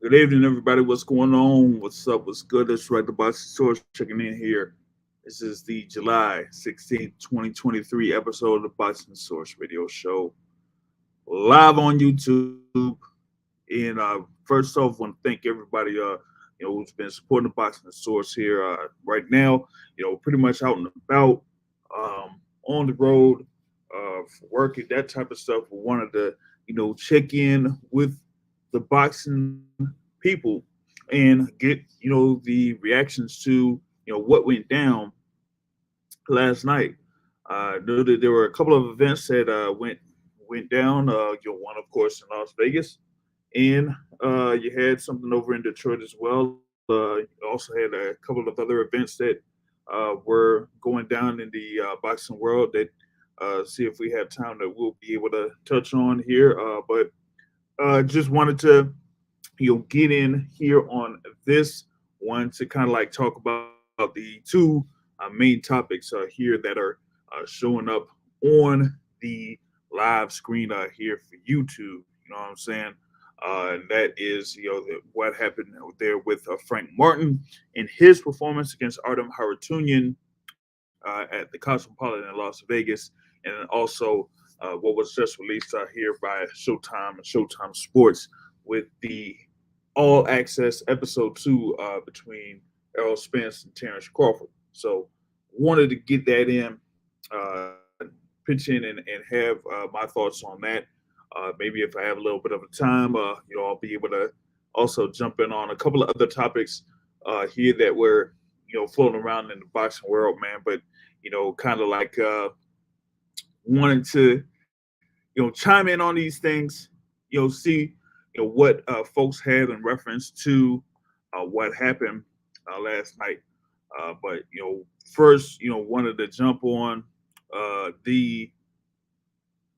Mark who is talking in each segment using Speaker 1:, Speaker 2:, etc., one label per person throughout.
Speaker 1: Good evening, everybody. What's going on? What's up? What's good? It's right the box source checking in here. This is the July 16th, 2023 episode of the Boxing Source Radio Show live on YouTube. And first off, want to thank everybody who's been supporting the Boxing Source here right now. Pretty much out and about, on the road, for working that type of stuff. We wanted to check in with the boxing people and get the reactions to what went down last night. I know that there were a couple of events that went down. One, of course, in Las Vegas, and you had something over in Detroit as well. You also had a couple of other events that were going down in the boxing world that see if we have time that we'll be able to touch on here. But just wanted to get in here on this one to kind of like talk about the two main topics here that are showing up on the live screen here for YouTube. You know what I'm saying? And that is, what happened there with Frank Martin in his performance against Artem Harutyunyan at the Cosmopolitan in Las Vegas, and then also what was just released here by Showtime and Showtime Sports with the All Access Episode 2 between Errol Spence and Terrence Crawford. So wanted to get that in, uh, pitch in and have my thoughts on that. Maybe if I have a little bit of a time, I'll be able to also jump in on a couple of other topics here that were, floating around in the boxing world, man. But, kind of like wanted to, chime in on these things, see, what folks had in reference to what happened last night. But first, wanted to jump on the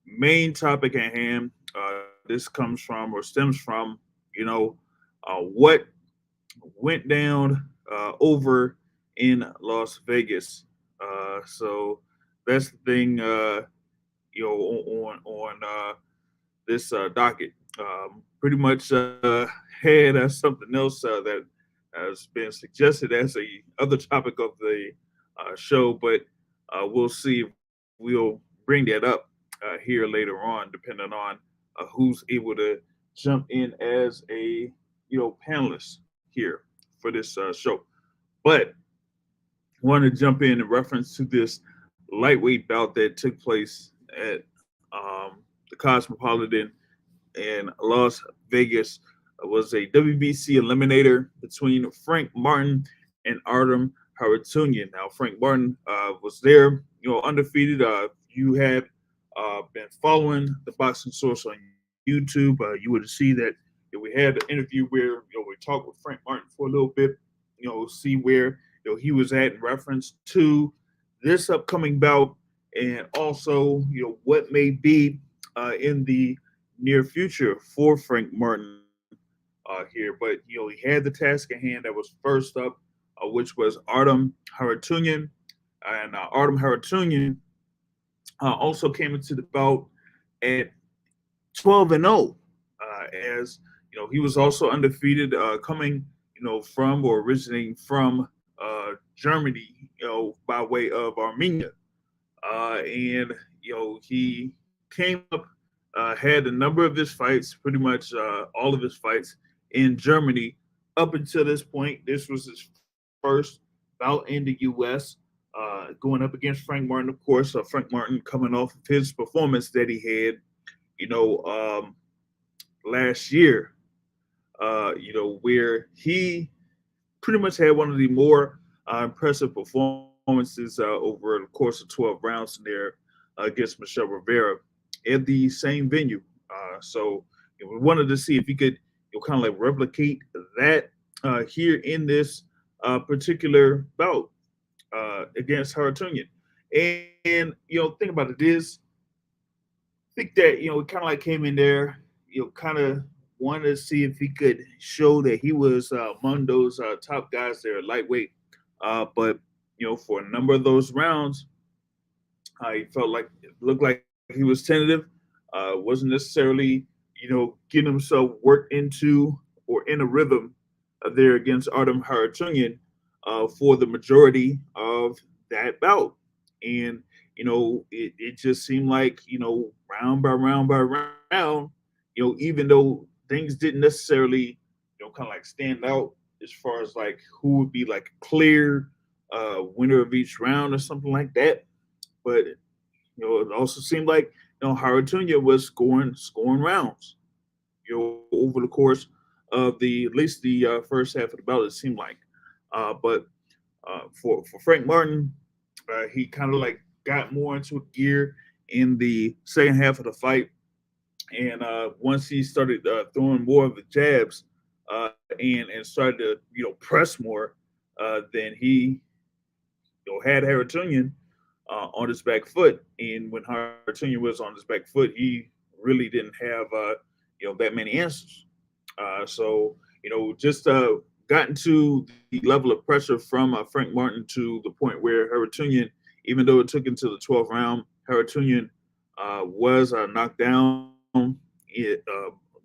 Speaker 1: main topic at hand. This comes from or stems from, what went down over in Las Vegas. So that's the thing, on this docket. Pretty much had something else that has been suggested as a other topic of the show, but we'll see if we'll bring that up here later on, depending on who's able to jump in as a panelist here for this show. But I want to jump in reference to this lightweight bout that took place at the Cosmopolitan in Las Vegas. It was a WBC eliminator between Frank Martin and Artem Harutyunyan. Now, Frank Martin was there, undefeated. You had been following the Boxing Source on YouTube, you would see that we had an interview where we talked with Frank Martin for a little bit, see where he was at in reference to this upcoming bout, and also what may be in the near future for Frank Martin here. But he had the task at hand that was first up, which was Artem Harutyunyan, and Artem Harutyunyan also came into the bout at 12-0, as he was also undefeated, coming from or originating from Germany, by way of Armenia, and he came up, had a number of his fights, pretty much all of his fights in Germany up until this point. This was his first bout in the U.S. Going up against Frank Martin, of course. Frank Martin coming off of his performance that he had, you know, um, last year, where he pretty much had one of the more impressive performances over the course of 12 rounds in there against Michelle Rivera at the same venue. So we wanted to see if he could kind of like replicate that here in this particular bout against Harutyunyan. And think about it is, I think that he kind of like came in there, kind of wanted to see if he could show that he was among those top guys there, lightweight. But for a number of those rounds, he felt like it looked like he was tentative. Wasn't necessarily getting himself worked into or in a rhythm there against Artem Harutyunyan for the majority of that bout. And, it just seemed like, round by round by round, even though things didn't necessarily, kind of like stand out as far as like who would be like a clear winner of each round or something like that. But, it also seemed like, Harutyunyan was scoring rounds, over the course of the at least the first half of the bout. It seemed like, but for Frank Martin, he kind of like got more into gear in the second half of the fight, and once he started throwing more of the jabs and started to press more, then he had Harutyunyan on his back foot. And when Harutyunyan was on his back foot, he really didn't have that many answers. So just gotten to the level of pressure from Frank Martin to the point where Harutyunyan, even though it took him to the 12th round, Harutyunyan was knocked down.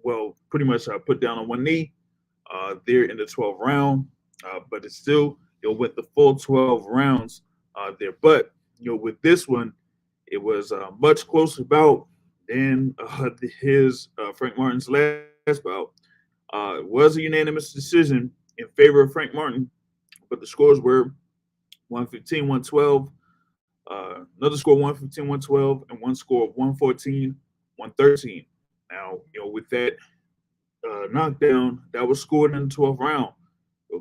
Speaker 1: Well, pretty much put down on one knee there in the 12th round, but it still went the full 12 rounds there. But with this one, it was a much closer bout than his Frank Martin's last bout. It was a unanimous decision in favor of Frank Martin, but the scores were 115, 112, another score 115, 112, and one score of 114, 113. Now, with that knockdown that was scored in the 12th round,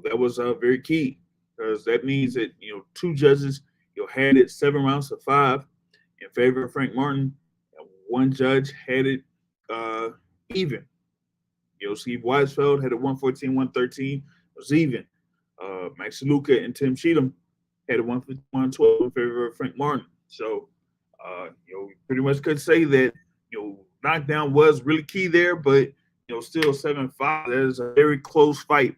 Speaker 1: that was very key because that means that, two judges had it 7 rounds to 5 in favor of Frank Martin, and one judge had it even. Steve Weisfeld had a 114, 113. It was even. Max Luca and Tim Cheatham had a 115, 112 in favor of Frank Martin. So, pretty much could say that, knockdown was really key there, but, still 7-5. That is a very close fight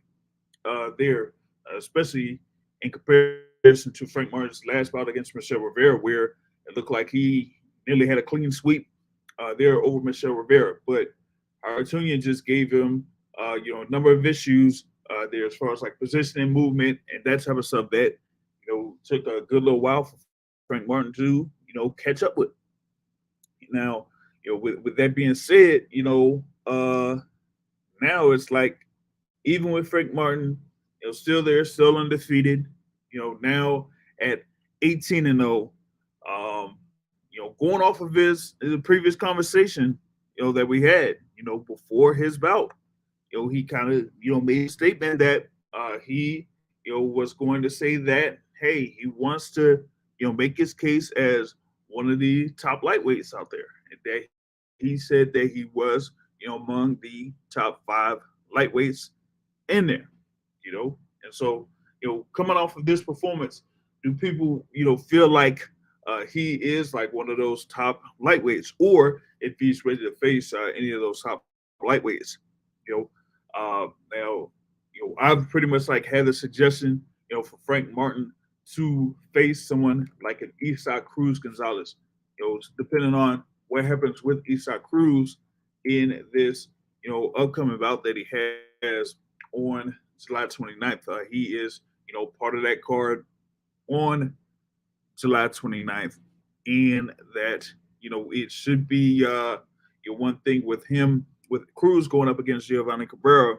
Speaker 1: there, especially in comparison to Frank Martin's last bout against Michel Rivera, where it looked like he nearly had a clean sweep there over Michel Rivera. But Harutyunyan just gave him, a number of issues there as far as like positioning, movement, and that type of stuff that, took a good little while for Frank Martin to, catch up with. Now, with that being said, now it's like even with Frank Martin, still there, still undefeated, now at 18-0, going off of his previous conversation, that we had, before his bout, he kind of, made a statement that he, was going to say that, hey, he wants to, make his case as one of the top lightweights out there. And that he said that he was, among the top 5 lightweights in there, And so, coming off of this performance, do people, feel like he is like one of those top lightweights, or if he's ready to face any of those top lightweights? Now, I've pretty much like had the suggestion, for Frank Martin to face someone like an Isaac Cruz Gonzalez, depending on what happens with Isaac Cruz in this, upcoming bout that he has on July 29th. He is, part of that card on July 29th. And that, it should be one thing with him, with Cruz going up against Giovanni Cabrera,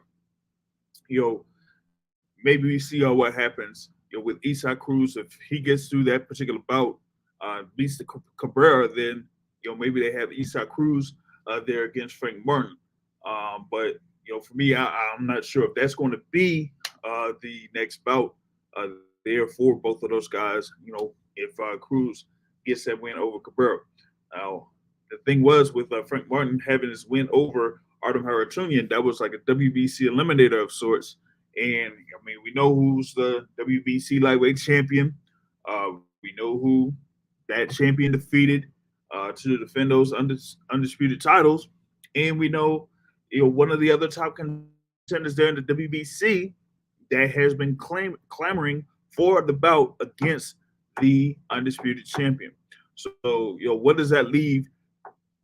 Speaker 1: maybe we see what happens with Isaac Cruz. If he gets through that particular bout, beats the Cabrera, then maybe they have Isaac Cruz there against Frank Martin. But for me, I'm not sure if that's going to be the next bout there for both of those guys. If Cruz gets that win over Cabrera. Now, the thing was with Frank Martin having his win over Artem Harutyunyan, that was like a WBC eliminator of sorts. And we know who's the WBC lightweight champion. We know who that champion defeated to defend those undisputed titles, and we know one of the other top contenders there in the WBC that has been clamoring for the bout against the undisputed champion. So what does that leave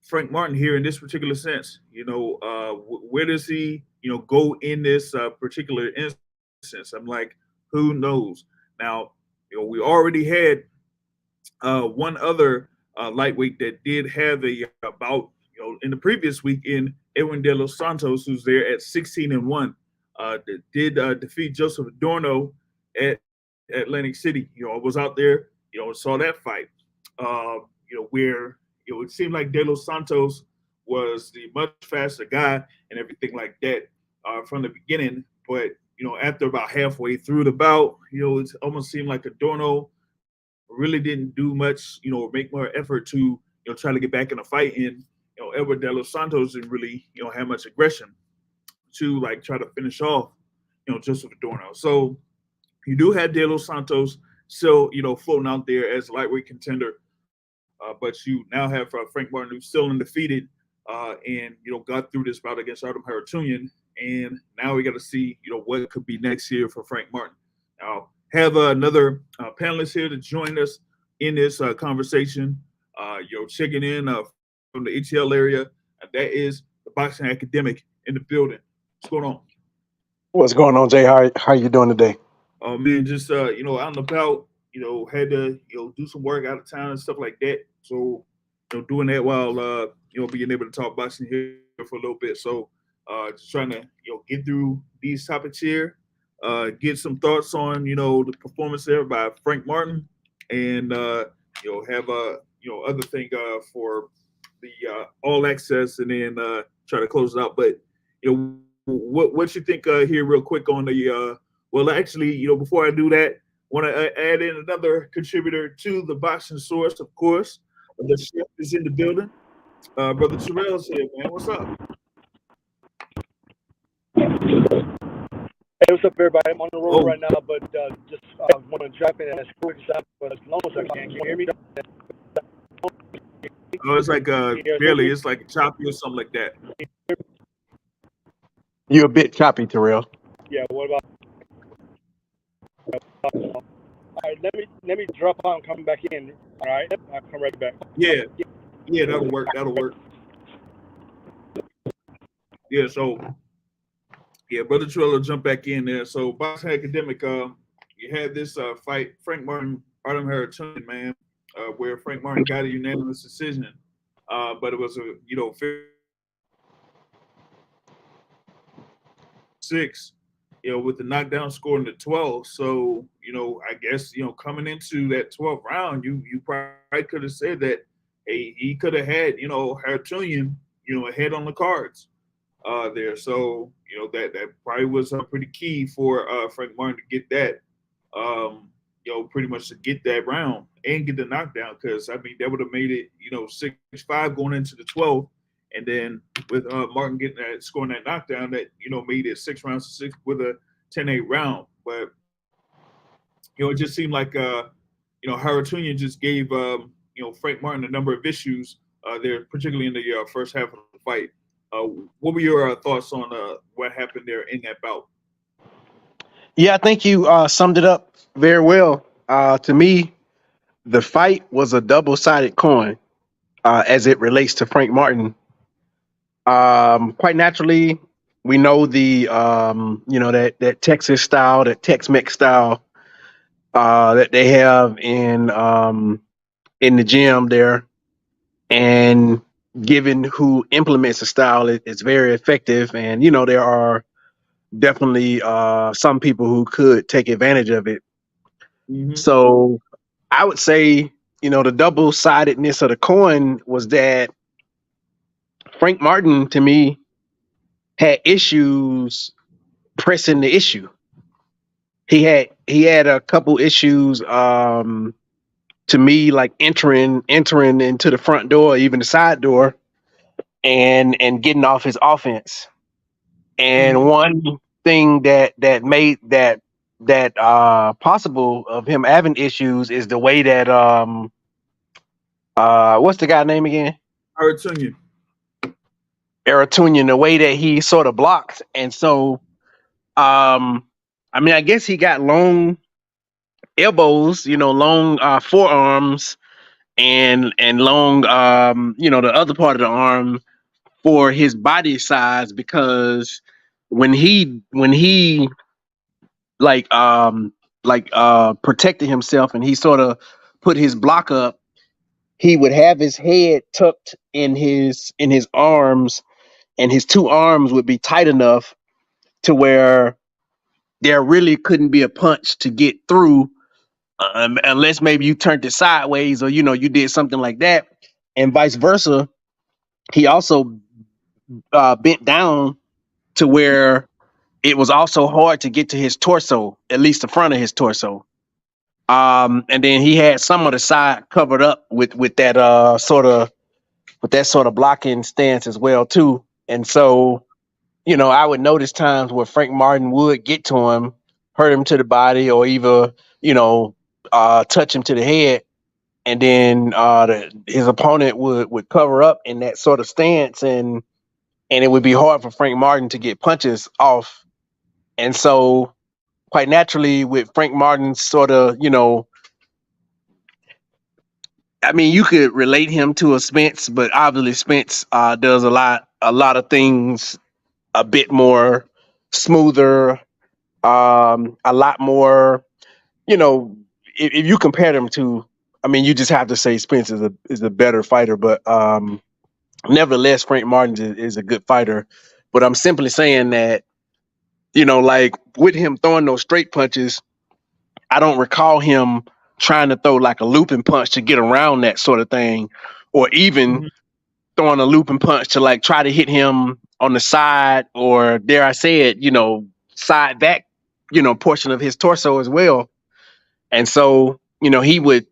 Speaker 1: Frank Martin here in this particular sense. Where does he, go in this particular instance? I'm like, who knows? Now, we already had one other lightweight that did have a bout, in the previous week in Edwin De Los Santos, who's there at 16-1, that did defeat Joseph Adorno at Atlantic City. I was out there, saw that fight. Where it seemed like De Los Santos was the much faster guy and everything like that from the beginning. But after about halfway through the bout, it almost seemed like Adorno really didn't do much, make more effort to try to get back in the fight. And Edward De Los Santos didn't really have much aggression to like try to finish off Joseph Adorno. So you do have De Los Santos still floating out there as a lightweight contender. But you now have Frank Martin, who's still undefeated, and got through this bout against Artem Harutyunyan, and now we got to see what could be next year for Frank Martin. Now have another panelist here to join us in this conversation. Checking in from the ATL area, and that is the boxing academic in the building. What's going on?
Speaker 2: What's going on, Jay? How you doing today?
Speaker 1: Oh man, just out and about. Had to do some work out of town and stuff like that. So doing that while being able to talk boxing here for a little bit. So just trying to get through these topics here, get some thoughts on the performance there by Frank Martin, and have other thing for the all access, and then try to close it out. But what you think here real quick on the well, actually, before I do that, want to add in another contributor to the boxing source, of course. The chef is in the building. Brother Terrell's here, man. What's up?
Speaker 3: Hey, what's up, everybody? I'm on the road right now, but just want to drop in as quick as long as I can. Can you hear me?
Speaker 1: Oh, it's like barely. It's like choppy or something like that.
Speaker 2: You're a bit choppy, Terrell.
Speaker 3: Yeah. What about? All right. Let me drop out and come back in. All right. I'll come right back.
Speaker 1: Yeah. That'll work. Yeah. So. Yeah, Brother Terrell will jump back in there. So, boxing academic, you had this fight, Frank Martin, Artem Harutyunyan, man, where Frank Martin got a unanimous decision, but it was a 6, with the knockdown score in the 12th. So, I guess coming into that 12th round, you probably could have said that, hey, he could have had Harutyunyan ahead on the cards there. So that probably was pretty key for Frank Martin to get that, pretty much to get that round and get the knockdown, because I mean that would have made it 6-5 going into the 12th, and then with Martin getting that, scoring that knockdown, that made it 6 rounds to 6 with a 10-8 round. But it just seemed like Harutyunyan just gave Frank Martin a number of issues there, particularly in the first half of the fight. What were your thoughts on what happened there in that bout?
Speaker 2: Yeah, I think you summed it up very well. To me, the fight was a double-sided coin as it relates to Frank Martin. Quite naturally, we know the that Texas style, that Tex-Mex style that they have in the gym there, and given who implements the style, it's very effective. And there are definitely some people who could take advantage of it.
Speaker 1: Mm-hmm.
Speaker 2: So I would say the double-sidedness of the coin was that Frank Martin, to me, had issues pressing the issue. He had a couple issues to me, like entering into the front door, even the side door, and getting off his offense. And one thing that made that possible of him having issues is the way that what's the guy name again? Harutyunyan, the way that he sort of blocked. And so I guess he got long elbows, long forearms, and long, the other part of the arm for his body size, because when he protected himself and he sort of put his block up, he would have his head tucked in his arms, and his two arms would be tight enough to where there really couldn't be a punch to get through, unless maybe you turned it sideways or you did something like that, and vice versa. He also bent down to where it was also hard to get to his torso, at least the front of his torso. And then he had some of the side covered up with that sort of blocking stance as well too. And so, I would notice times where Frank Martin would get to him, hurt him to the body, or either touch him to the head, and then his opponent would cover up in that sort of stance, and it would be hard for Frank Martin to get punches off. And so, quite naturally, with Frank Martin's sort of, you could relate him to a Spence, but obviously Spence does a lot of things a bit more smoother, a lot more, if you compare them to, you just have to say Spence is a better fighter, but nevertheless, Frank Martin is a good fighter. But I'm simply saying that, like with him throwing those straight punches, I don't recall him trying to throw like a looping punch to get around that sort of thing, or even throwing a looping punch to like try to hit him on the side, or dare I say it, side back, portion of his torso as well. And so, he would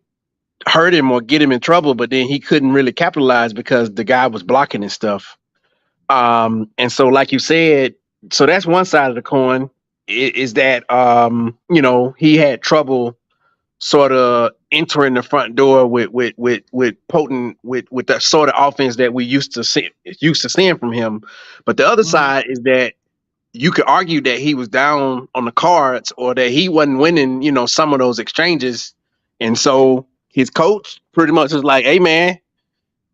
Speaker 2: hurt him or get him in trouble, but then he couldn't really capitalize because the guy was blocking and stuff. And so, like you said, so that's one side of the coin, is that, he had trouble sort of entering the front door with the sort of offense that we used to seeing from him. But the other side is that you could argue that he was down on the cards, or that he wasn't winning, some of those exchanges. And so his coach pretty much was like, "Hey man,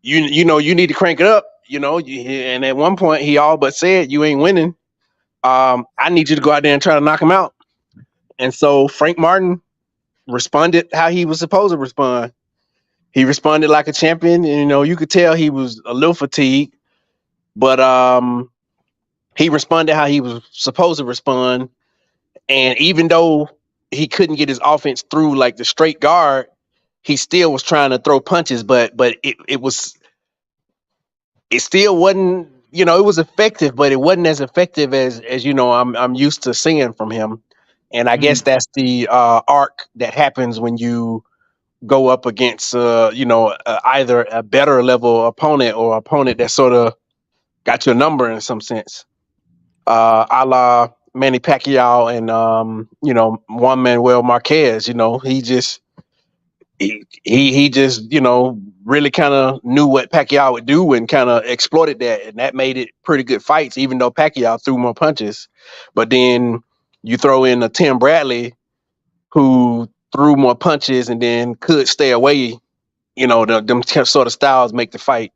Speaker 2: you need to crank it up, and at one point he all but said, "You ain't winning. I need you to go out there and try to knock him out." And so Frank Martin responded how he was supposed to respond. He responded like a champion, and you could tell he was a little fatigued, but he responded how he was supposed to respond. And even though he couldn't get his offense through like the straight guard, he still was trying to throw punches, but it still wasn't, it was effective, but it wasn't as effective as I'm used to seeing from him. And I guess that's the arc that happens when you go up against either a better level opponent or opponent that sort of got your number in some sense, a la Manny Pacquiao and Juan Manuel Marquez. He just really kind of knew what Pacquiao would do and kind of exploited that, and that made it pretty good fights, even though Pacquiao threw more punches. But then you throw in a Tim Bradley who threw more punches and then could stay away. Them sort of styles make the fight.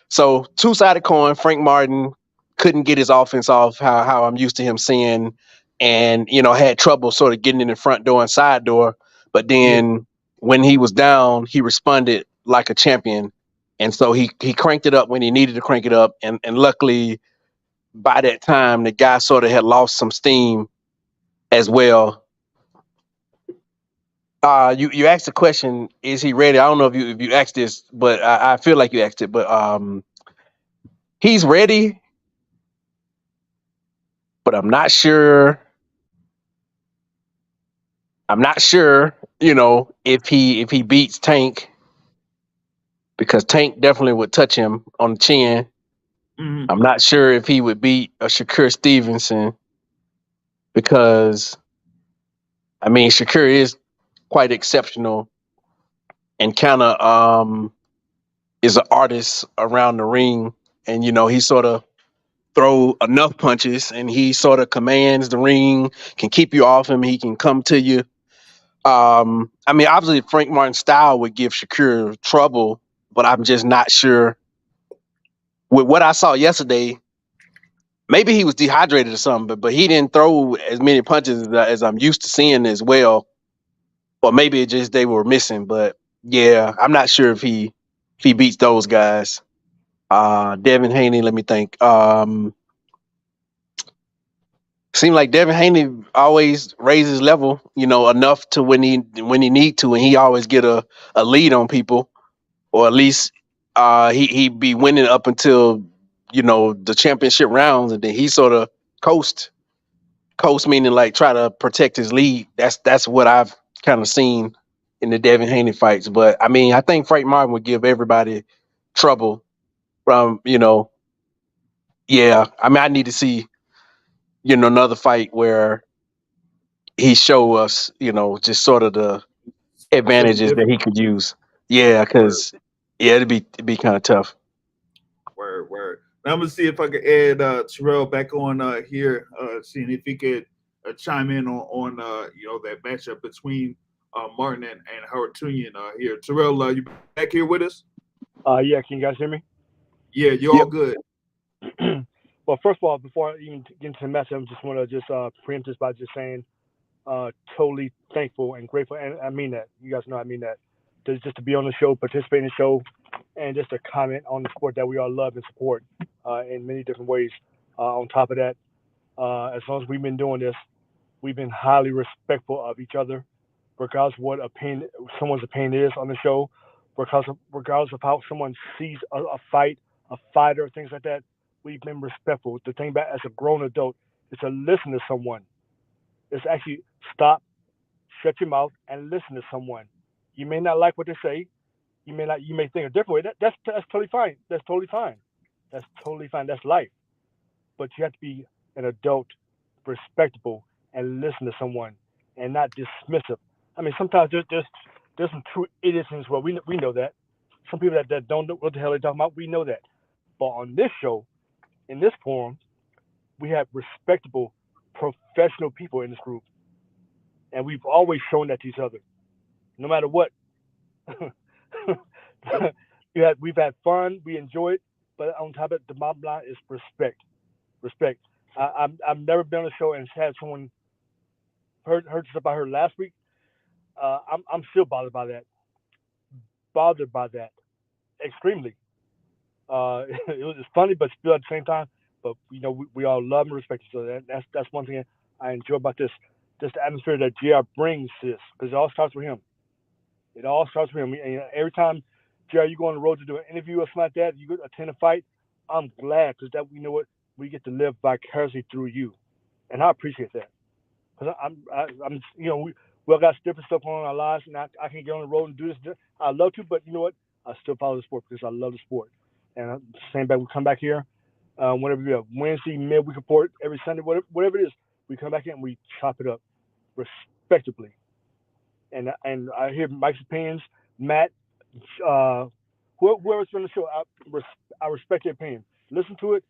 Speaker 2: So two-sided coin. Frank Martin couldn't get his offense off how I'm used to him seeing, and had trouble sort of getting in the front door and side door. But then when he was down, he responded like a champion, and so he cranked it up when he needed to crank it up. And luckily, by that time, the guy sort of had lost some steam as well. You asked the question, is he ready? I don't know if you asked this, but I feel like you asked it. But he's ready, but I'm not sure. If he beats Tank, because Tank definitely would touch him on the chin. I'm not sure if he would beat a Shakur Stevenson, because Shakur is quite exceptional and kind of is an artist around the ring, and he sort of throw enough punches and he sort of commands the ring, can keep you off him, he can come to you. I mean, obviously Frank Martin's style would give Shakur trouble, but I'm just not sure with what I saw yesterday. Maybe he was dehydrated or something, but he didn't throw as many punches as I'm used to seeing as well. Or maybe it just they were missing. But yeah, I'm not sure if he beats those guys. Devin Haney, let me think. Seems like Devin Haney always raises level, enough to when he need to, and he always get a lead on people, or at least he be winning up until the championship rounds, and then he sort of coast meaning like try to protect his lead. That's what I've kind of seen in the Devin Haney fights. But I mean, I think Frank Martin would give everybody trouble from yeah. I mean, I need to see another fight where he show us, just sort of the
Speaker 1: Something
Speaker 2: advantages that
Speaker 1: different.
Speaker 2: he could use. Yeah,
Speaker 1: Word,
Speaker 2: because it'd be kind of tough.
Speaker 1: word. Now I'm gonna see if I can add Terrell back on here, seeing if he could chime in on that matchup between Martin and Harutyunyan here. Terrell, you back here with us?
Speaker 3: Yeah, can you guys hear me?
Speaker 1: Yeah, you're all
Speaker 2: Yep.
Speaker 1: good.
Speaker 3: Well, first of all, before I even get into the match, I just want to just preempt this by just saying, totally thankful and grateful, and I mean that. You guys know I mean that. Just to be on the show, participate in the show, and just to comment on the sport that we all love and support in many different ways. On top of that, as long as we've been doing this, we've been highly respectful of each other, regardless of what opinion someone's opinion is on the show, regardless of how someone sees a fight, a fighter, things like that. We've been respectful. The thing about as a grown adult is to listen to someone. It's actually stop, shut your mouth, and listen to someone. You may not like what they say. You may think a different way. That's totally fine. That's totally fine. That's totally fine. That's life. But you have to be an adult, respectable, and listen to someone, and not dismissive. I mean, sometimes there's some true idiots in this world. We know that. Some people that don't know what the hell they're talking about. We know that. But on this show, in this forum, we have respectable, professional people in this group, and we've always shown that to each other, no matter what. We've had fun, we enjoy it, but on top of it, the bottom line is respect. Respect. I've never been on a show and had someone heard stuff I heard last week. I'm still bothered by that extremely. It was funny, but still at the same time. But we all love and respect each other. That's one thing I enjoy about this. Just the atmosphere that JR brings to this, because it all starts with him. It all starts with him. And every time, JR, you go on the road to do an interview or something like that, you attend a fight. I'm glad because that we know what we get to live vicariously through you, and I appreciate that. Because I'm we all got different stuff on in our lives, and I can get on the road and do this. I love to, but you know what? I still follow the sport because I love the sport. And same back, we come back here whenever we have Wednesday midweek report every Sunday, whatever it is, we come back in and we chop it up respectably. And I hear Mike's opinions, Matt, uh, whoever's on the show. I respect their opinion. Listen to it,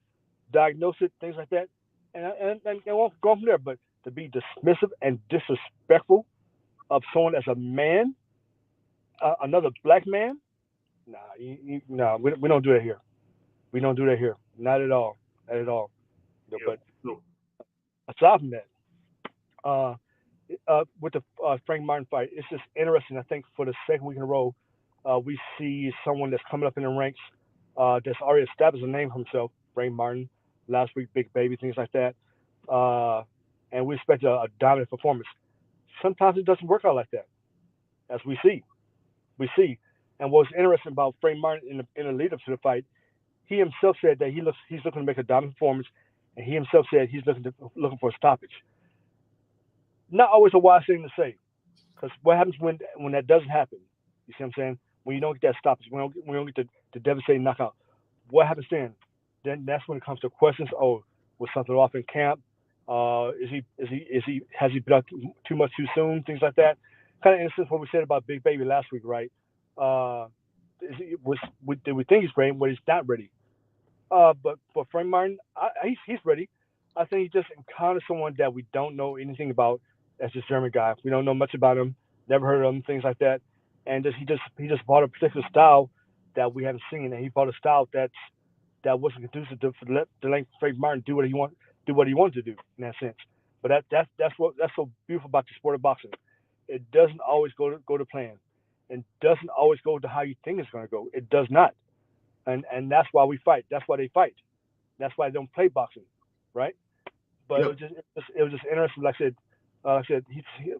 Speaker 3: diagnose it, things like that, and we'll go from there. But to be dismissive and disrespectful of someone as a man, another black man, nah, nah, we don't do that here. We don't do that here. Not at all. Not at all.
Speaker 1: Yeah.
Speaker 3: But
Speaker 1: So,
Speaker 3: aside from that, uh, with the Frank Martin fight, it's just interesting. I think for the second week in a row, we see someone that's coming up in the ranks that's already established a name for himself, Frank Martin. Last week, Big Baby, things like that. Uh, and we expect a dominant performance. Sometimes it doesn't work out like that, as we see. We see. And what's interesting about Frank Martin in the lead up to the fight, he himself said that he's looking to make a dominant performance, and he himself said he's looking for a stoppage. Not always a wise thing to say, because what happens when that doesn't happen? You see what I'm saying? When you don't get that stoppage, we don't get the devastating knockout. What happens then? Then that's when it comes to questions. Oh, was something off in camp? Has he been out too much too soon? Things like that. Kind of instance what we said about Big Baby last week, right? Uh, did we think he's ready when he's not ready? But for Frank Martin, he's ready. I think he just encountered someone that we don't know anything about. That's this German guy. We don't know much about him. never heard of him, things like that. And he just brought a particular style that we haven't seen, and he brought a style that wasn't conducive to for the length Frank Martin do what he wanted to do in that sense. But that's so beautiful about the sport of boxing. It doesn't always go to plan, and doesn't always go to how you think it's going to go. It does not, and that's why we fight. That's why they fight. That's why they don't play boxing, right? But
Speaker 1: Yep.
Speaker 3: it was just interesting. Like I said,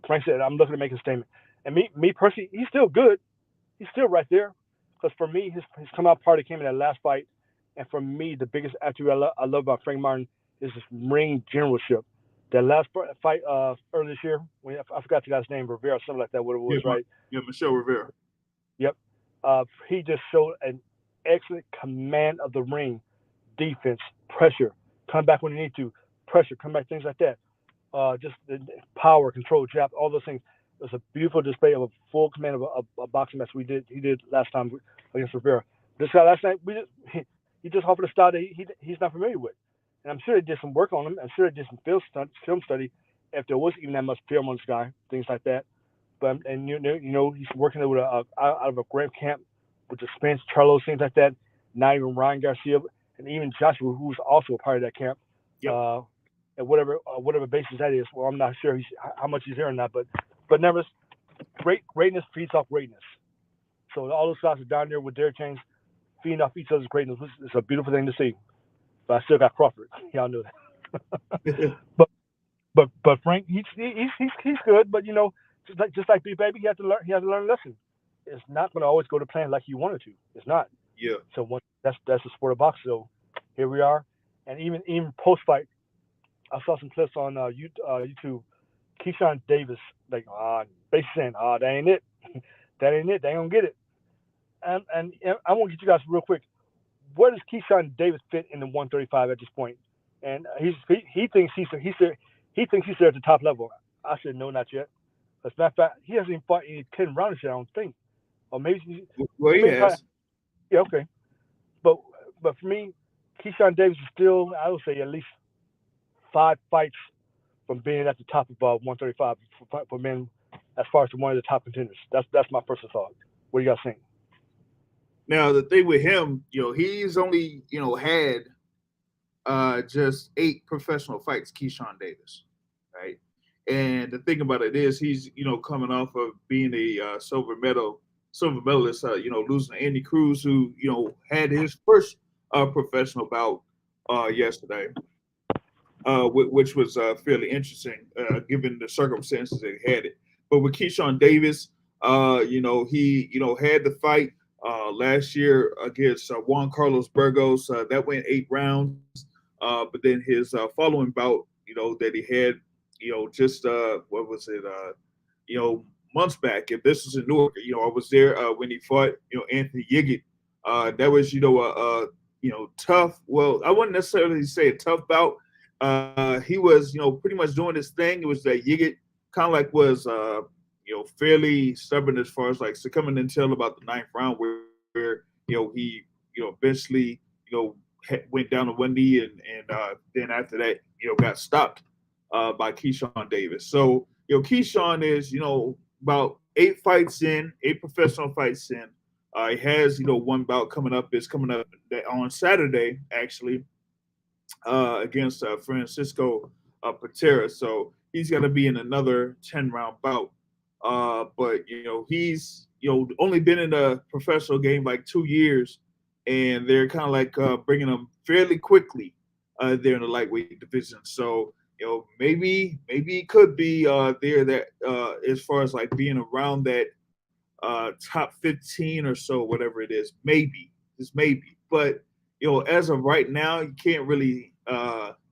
Speaker 3: Frank said, I'm looking to make a statement. And me personally, he's still good. He's still right there. Because for me, his come out party came in that last fight. And for me, the biggest attribute I love about Frank Martin is his ring generalship. That last fight earlier this year, when I forgot the guy's name, Rivera, something like that, what it was, right?
Speaker 1: Yeah, Michelle Rivera.
Speaker 3: Yep. He just showed an excellent command of the ring, defense, pressure, come back when you need to, pressure, come back, things like that. Just the power, control, jab, all those things. It was a beautiful display of a full command of a boxing match he did last time against Rivera. This guy last night, he just offered a style that he's not familiar with. And I'm sure they did some work on him. I'm sure they did some film study if there was even that much film on this guy, things like that. But and you know he's working with out of a great camp with the Spence, Charlos, things like that. Not even Ryan Garcia and even Joshua, who's also a part of that camp.
Speaker 1: Yep.
Speaker 3: At whatever basis that is. Well, I'm not sure how much he's there or not, but nevertheless, greatness feeds off greatness. So all those guys are down there with their chains, feeding off each other's greatness. It's a beautiful thing to see. But I still got Crawford. Y'all know that. but Frank, he's good. But just like Big Baby, he has to learn a lesson. It's not going to always go to plan like you wanted to. It's not.
Speaker 1: Yeah.
Speaker 3: So that's the sport of boxing. So here we are, and even post fight, I saw some clips on YouTube. Keyshawn Davis, basically saying, that ain't it. That ain't it. They ain't gonna get it. And I want to get you guys real quick. Where does Keyshawn Davis fit in the 135 at this point? And he thinks he's there at the top level. I said no, not yet. As a matter of fact, he hasn't even fought any 10 rounds yet, I don't think. Or maybe
Speaker 1: Well, he has.
Speaker 3: Yeah, okay. But for me, Keyshawn Davis is still, I would say, at least 5 fights from being at the top of 135 for men, as far as one of the top contenders. That's my personal thought. What do you guys think?
Speaker 1: Now the thing with him, he's only had just 8 professional fights. Keyshawn Davis, right? And the thing about it is, he's coming off of being a silver medalist. Losing to Andy Cruz, who had his first professional bout yesterday. Which was fairly interesting given the circumstances that he had it. But with Keyshawn Davis, he had the fight last year against Juan Carlos Burgos. That went 8 rounds. But then his following bout, that he had, just what was it, months back. If this was in Newark, I was there when he fought, Anthony Yiggett. That was, tough. Well, I wouldn't necessarily say a tough bout. He was, pretty much doing his thing. It was that Yiggett kind of like was, fairly stubborn as far as like succumbing until about the 9th round, where he, eventually, went down to one knee, and then after that, got stopped by Keyshawn Davis. So, Keyshawn is, about 8 fights in, 8 professional fights in. He has, one bout coming up on Saturday, actually. Against Francisco Patera. So he's going to be in another 10-round bout. But, he's, only been in the professional game like 2 years, and they're kind of like bringing him fairly quickly there in the lightweight division. So, maybe he could be there that as far as like being around that top 15 or so, whatever it is, just maybe. But, as of right now, you can't really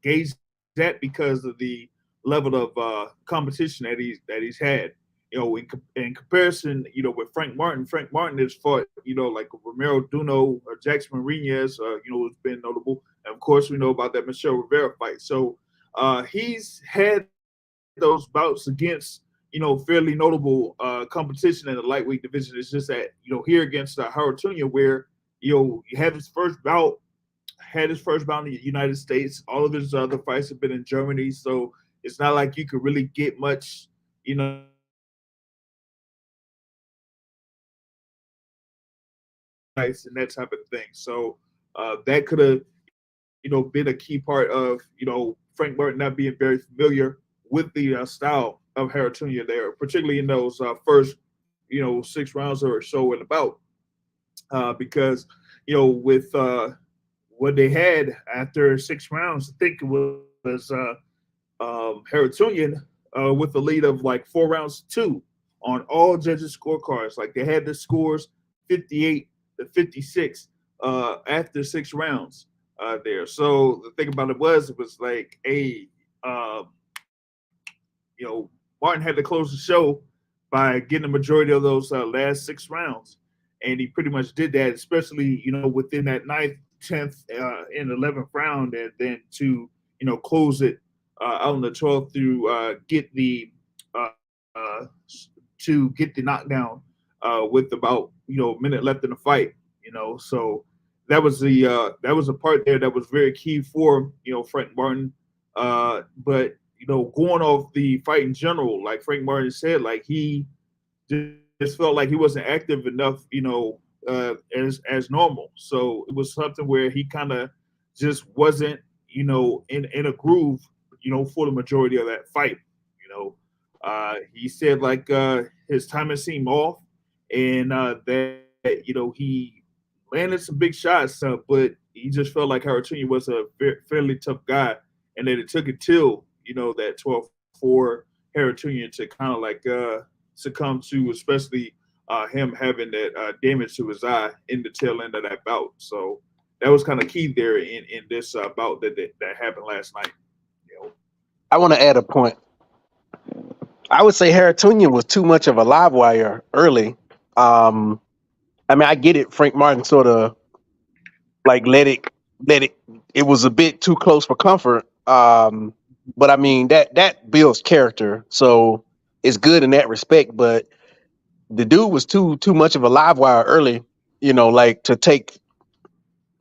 Speaker 1: gauge that because of the level of competition that he's had. In comparison, with Frank Martin has fought, like Romero Duno or Jackson Mariñez, has been notable. And of course, we know about that Michelle Rivera fight. So he's had those bouts against, fairly notable competition in the lightweight division. It's just that, here against Harutyunyan, where, you have his first bout, had his first bout in the United States. All of his other fights have been in Germany. So it's not like you could really get much, nights and that type of thing. So that could have, been a key part of, Frank Martin not being very familiar with the style of Harutyunyan there, particularly in those first, 6 rounds or so in the bout, because, with what they had after 6 rounds, I think it was Harutyunyan with a lead of like 4 rounds to 2 on all judges' scorecards. Like they had the scores 58 to 56 after 6 rounds there. So the thing about it was like, um, Martin had to close the show by getting the majority of those last 6 rounds. And he pretty much did that, especially, within that ninth, 10th, and 11th round, and then to, close it out in the 12th to get the knockdown with about a minute left in the fight. So that was a part there that was very key for Frank Martin. But going off the fight in general, like Frank Martin said, like he just felt like he wasn't active enough, as normal. So it was something where he kind of just wasn't, in a groove, for the majority of that fight. He said like his timing seemed off, and that he landed some big shots, but he just felt like Harutyunyan was a fairly tough guy, and that it took it till that 12 for Harutyunyan to kind of like succumb to, especially him having that damage to his eye in the tail end of that bout. So that was kind of key there in this bout that happened last night.
Speaker 2: I want to add a point. I would say Harutyunyan was too much of a live wire early. I mean, I get it. Frank Martin sort of like let it. It was a bit too close for comfort. But I mean that builds character, so it's good in that respect. But the dude was too much of a live wire early, like to take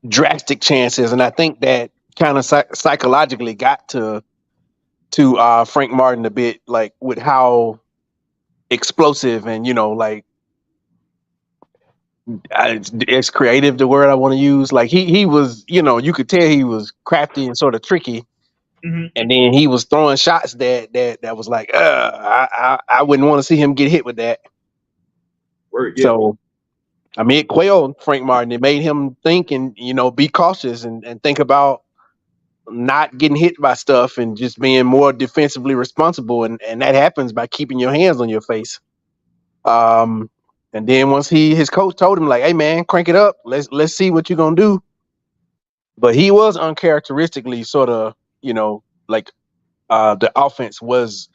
Speaker 2: drastic chances, and I think that kind of psychologically got to Frank Martin a bit, like with how explosive and like it's creative, the word I want to use. Like he was, you could tell he was crafty and sort of tricky,
Speaker 1: Mm-hmm.
Speaker 2: and then he was throwing shots that was like, I wouldn't want to see him get hit with that.
Speaker 1: Word, yeah.
Speaker 2: So, I mean, it quailed Frank Martin. It made him think and be cautious and think about not getting hit by stuff and just being more defensively responsible, and that happens by keeping your hands on your face. And then once his coach told him like, "Hey man, crank it up. Let's see what you're gonna do." But he was uncharacteristically sort of, like the offense was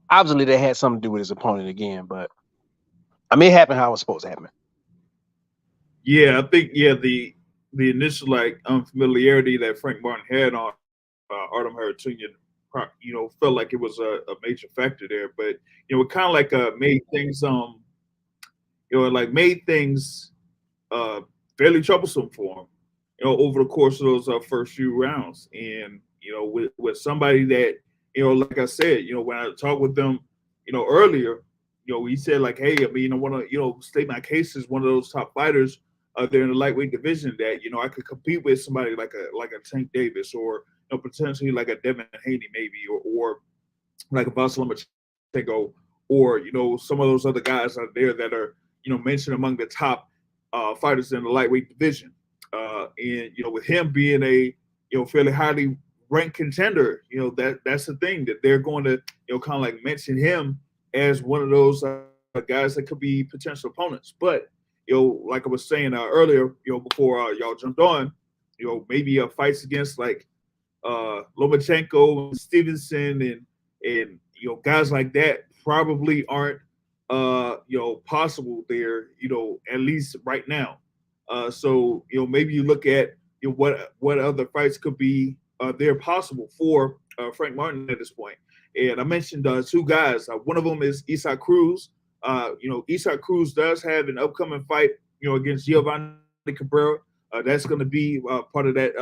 Speaker 2: obviously that had something to do with his opponent again. But I mean, it happened how it was supposed to happen.
Speaker 1: Yeah, I think the initial like unfamiliarity that Frank Martin had on Artem Harutyunyan, felt like it was a major factor there. But it kind of like made things made things fairly troublesome for him, over the course of those first few rounds. And with somebody that like I said, when I talked with them, earlier, he said like, hey, I mean, I want to state my case as one of those top fighters there in the lightweight division that I could compete with somebody like a Tank Davis, or potentially like a Devin Haney maybe, or like a Vasyl Lomachenko, or some of those other guys out there that are mentioned among the top fighters in the lightweight division. And with him being a fairly highly ranked contender, that's the thing that they're going to kind of like mention him as one of those guys that could be potential opponents. But like I was saying earlier, before y'all jumped on, maybe fights against like Lomachenko, Stevenson, and guys like that probably aren't possible there, at least right now. So maybe you look at what other fights could be there possible for Frank Martin at this point. And I mentioned two guys. One of them is Isaac Cruz. Isaac Cruz does have an upcoming fight, against Giovanni Cabrera. That's going to be part of that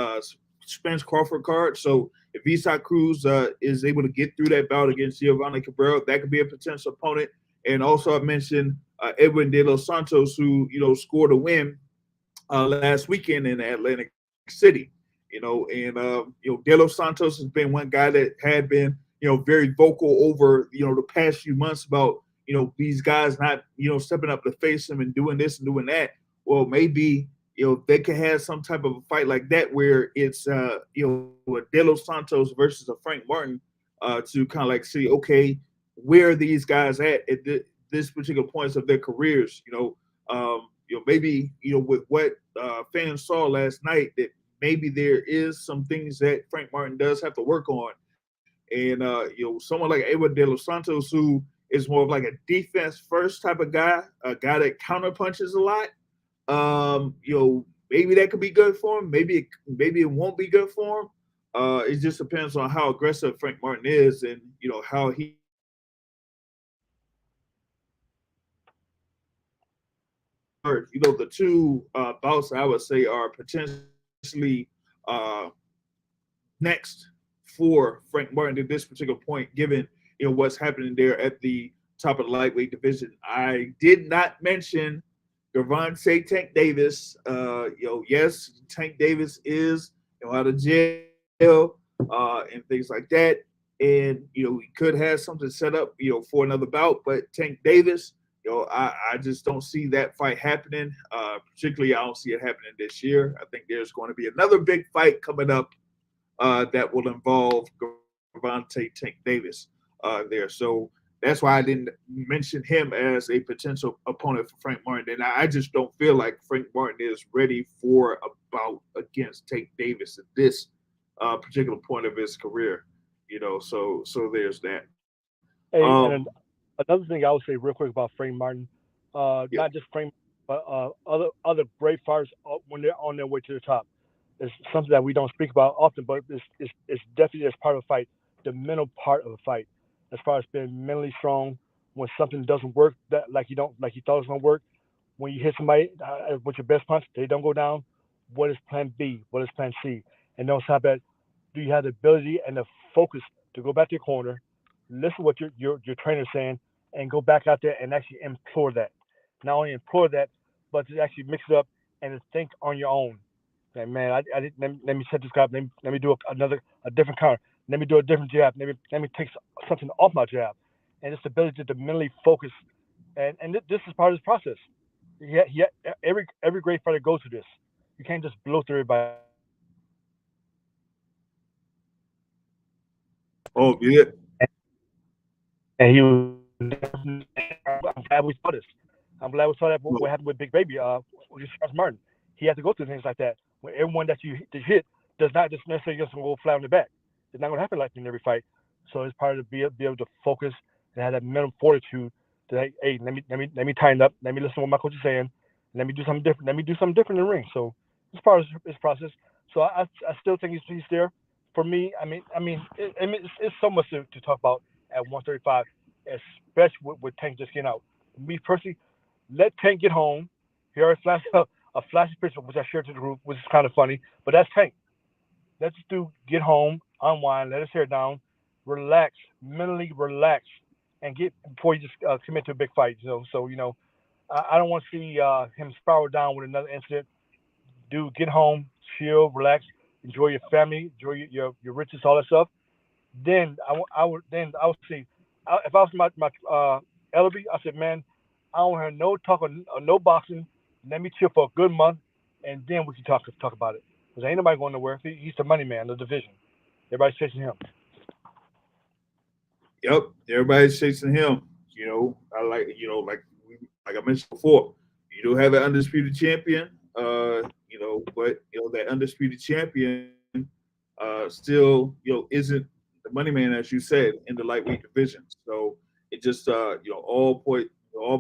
Speaker 1: Spence-Crawford card. So if Isaac Cruz is able to get through that bout against Giovanni Cabrera, that could be a potential opponent. And also I mentioned Edwin De Los Santos, who scored a win last weekend in Atlantic City. And De Los Santos has been one guy that had been very vocal over the past few months about these guys not stepping up to face him and doing this and doing that. Well, maybe they can have some type of a fight like that where it's a De Los Santos versus a Frank Martin to kind of like see, okay, where are these guys at this particular points of their careers. Maybe with what fans saw last night, that maybe there is some things that Frank Martin does have to work on. And someone like Edward De Los Santos, who is more of like a defense first type of guy, a guy that counter punches a lot. Maybe that could be good for him. Maybe it won't be good for him. It just depends on how aggressive Frank Martin is, and how he. The two bouts I would say are potentially next for Frank Martin at this particular point, given what's happening there at the top of the lightweight division. I did not mention Gervonta Tank Davis. Yes, Tank Davis is out of jail and things like that, and we could have something set up for another bout, but Tank Davis. I just don't see that fight happening. Particularly, I don't see it happening this year. I think there's going to be another big fight coming up that will involve Gervonta Tank Davis there. So that's why I didn't mention him as a potential opponent for Frank Martin. And I just don't feel like Frank Martin is ready for a bout against Tank Davis at this particular point of his career. So there's that.
Speaker 3: Hey, and another thing I would say real quick about Frank Martin, not just Frank, but other great fighters when they're on their way to the top. It's something that we don't speak about often, but it's definitely as part of a fight, the mental part of a fight, as far as being mentally strong when something doesn't work that like you thought it was gonna work. When you hit somebody with your best punch, they don't go down. What is Plan B? What is Plan C? And on top of that, do you have the ability and the focus to go back to your corner, listen to what your trainer's saying, and go back out there and actually implore that. Not only implore that, but to actually mix it up and to think on your own. Like, man, I didn't, let me set this guy up. Let me do a different counter. Let me do a different jab. Let me take something off my jab. And this ability to mentally focus. And this is part of this process. Every great fighter goes through this. You can't just blow through everybody.
Speaker 1: Oh, yeah.
Speaker 3: And he was. I'm glad we saw this. I'm glad we saw that. What happened with Big Baby? With Charles Martin, he had to go through things like that. When everyone that you hit does not just necessarily just go flat on the back. It's not going to happen like in every fight. So it's part of be able to focus and have that mental fortitude to like, hey, let me tighten up. Let me listen to what my coach is saying. Let me do something different. Let me do something different in the ring. So it's part of his process. So I still think he's there. For me, it's so much to talk about at 135, especially with Tank just getting out. Me personally, let Tank get home. Here a flashy picture, which I shared to the group, which is kind of funny, but that's Tank. Let this dude get home, unwind, let his hair down, relax, mentally relax, and get before you just commit to a big fight. So I don't want to see him spiral down with another incident. Dude, get home, chill, relax, enjoy your family, enjoy your riches, all that stuff. Then I would say, if I was my Ellaby, I said, man, I don't have no talk or no boxing. Let me chill for a good month, and then we can talk about it. Because ain't nobody going nowhere. He's the money man of the division. Everybody's chasing him.
Speaker 1: Yep, everybody's chasing him. I like I mentioned before, you do have an undisputed champion. But that undisputed champion still isn't the money man, as you said, in the lightweight division. So it just all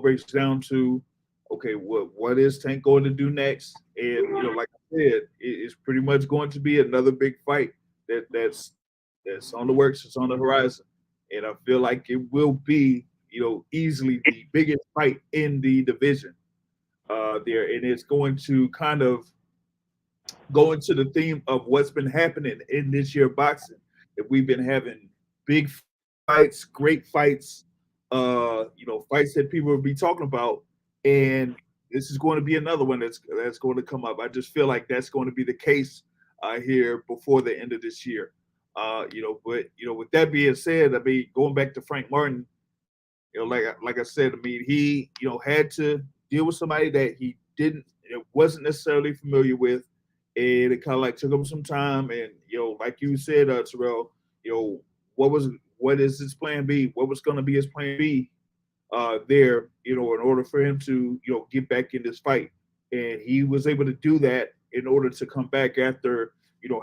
Speaker 1: breaks down to, okay, what is Tank going to do next? And like I said, it's pretty much going to be another big fight that's on the works, it's on the horizon. And I feel like it will be, easily the biggest fight in the division there. And it's going to kind of go into the theme of what's been happening in this year boxing. That we've been having big fights, great fights, fights that people will be talking about. And this is going to be another one that's going to come up. I just feel like that's going to be the case here before the end of this year. But with that being said, I mean, going back to Frank Martin, like I said, I mean, he had to deal with somebody that he wasn't necessarily familiar with, and it kind of like took him some time. And like you said, Terrell, what is his plan B? What was going to be his plan B there, in order for him to, get back in this fight. And he was able to do that in order to come back after,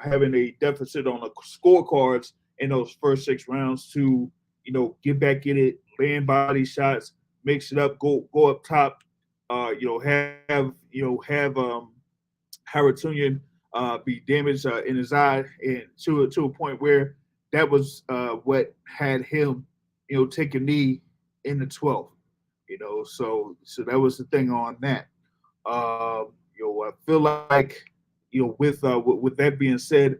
Speaker 1: having a deficit on the scorecards in those first 6 rounds to, get back in it, land body shots, mix it up, go up top, have Harutyunyan be damaged in his eye, and to a point where that was what had him, take a knee in the 12th, so that was the thing on that. I feel like, with that being said,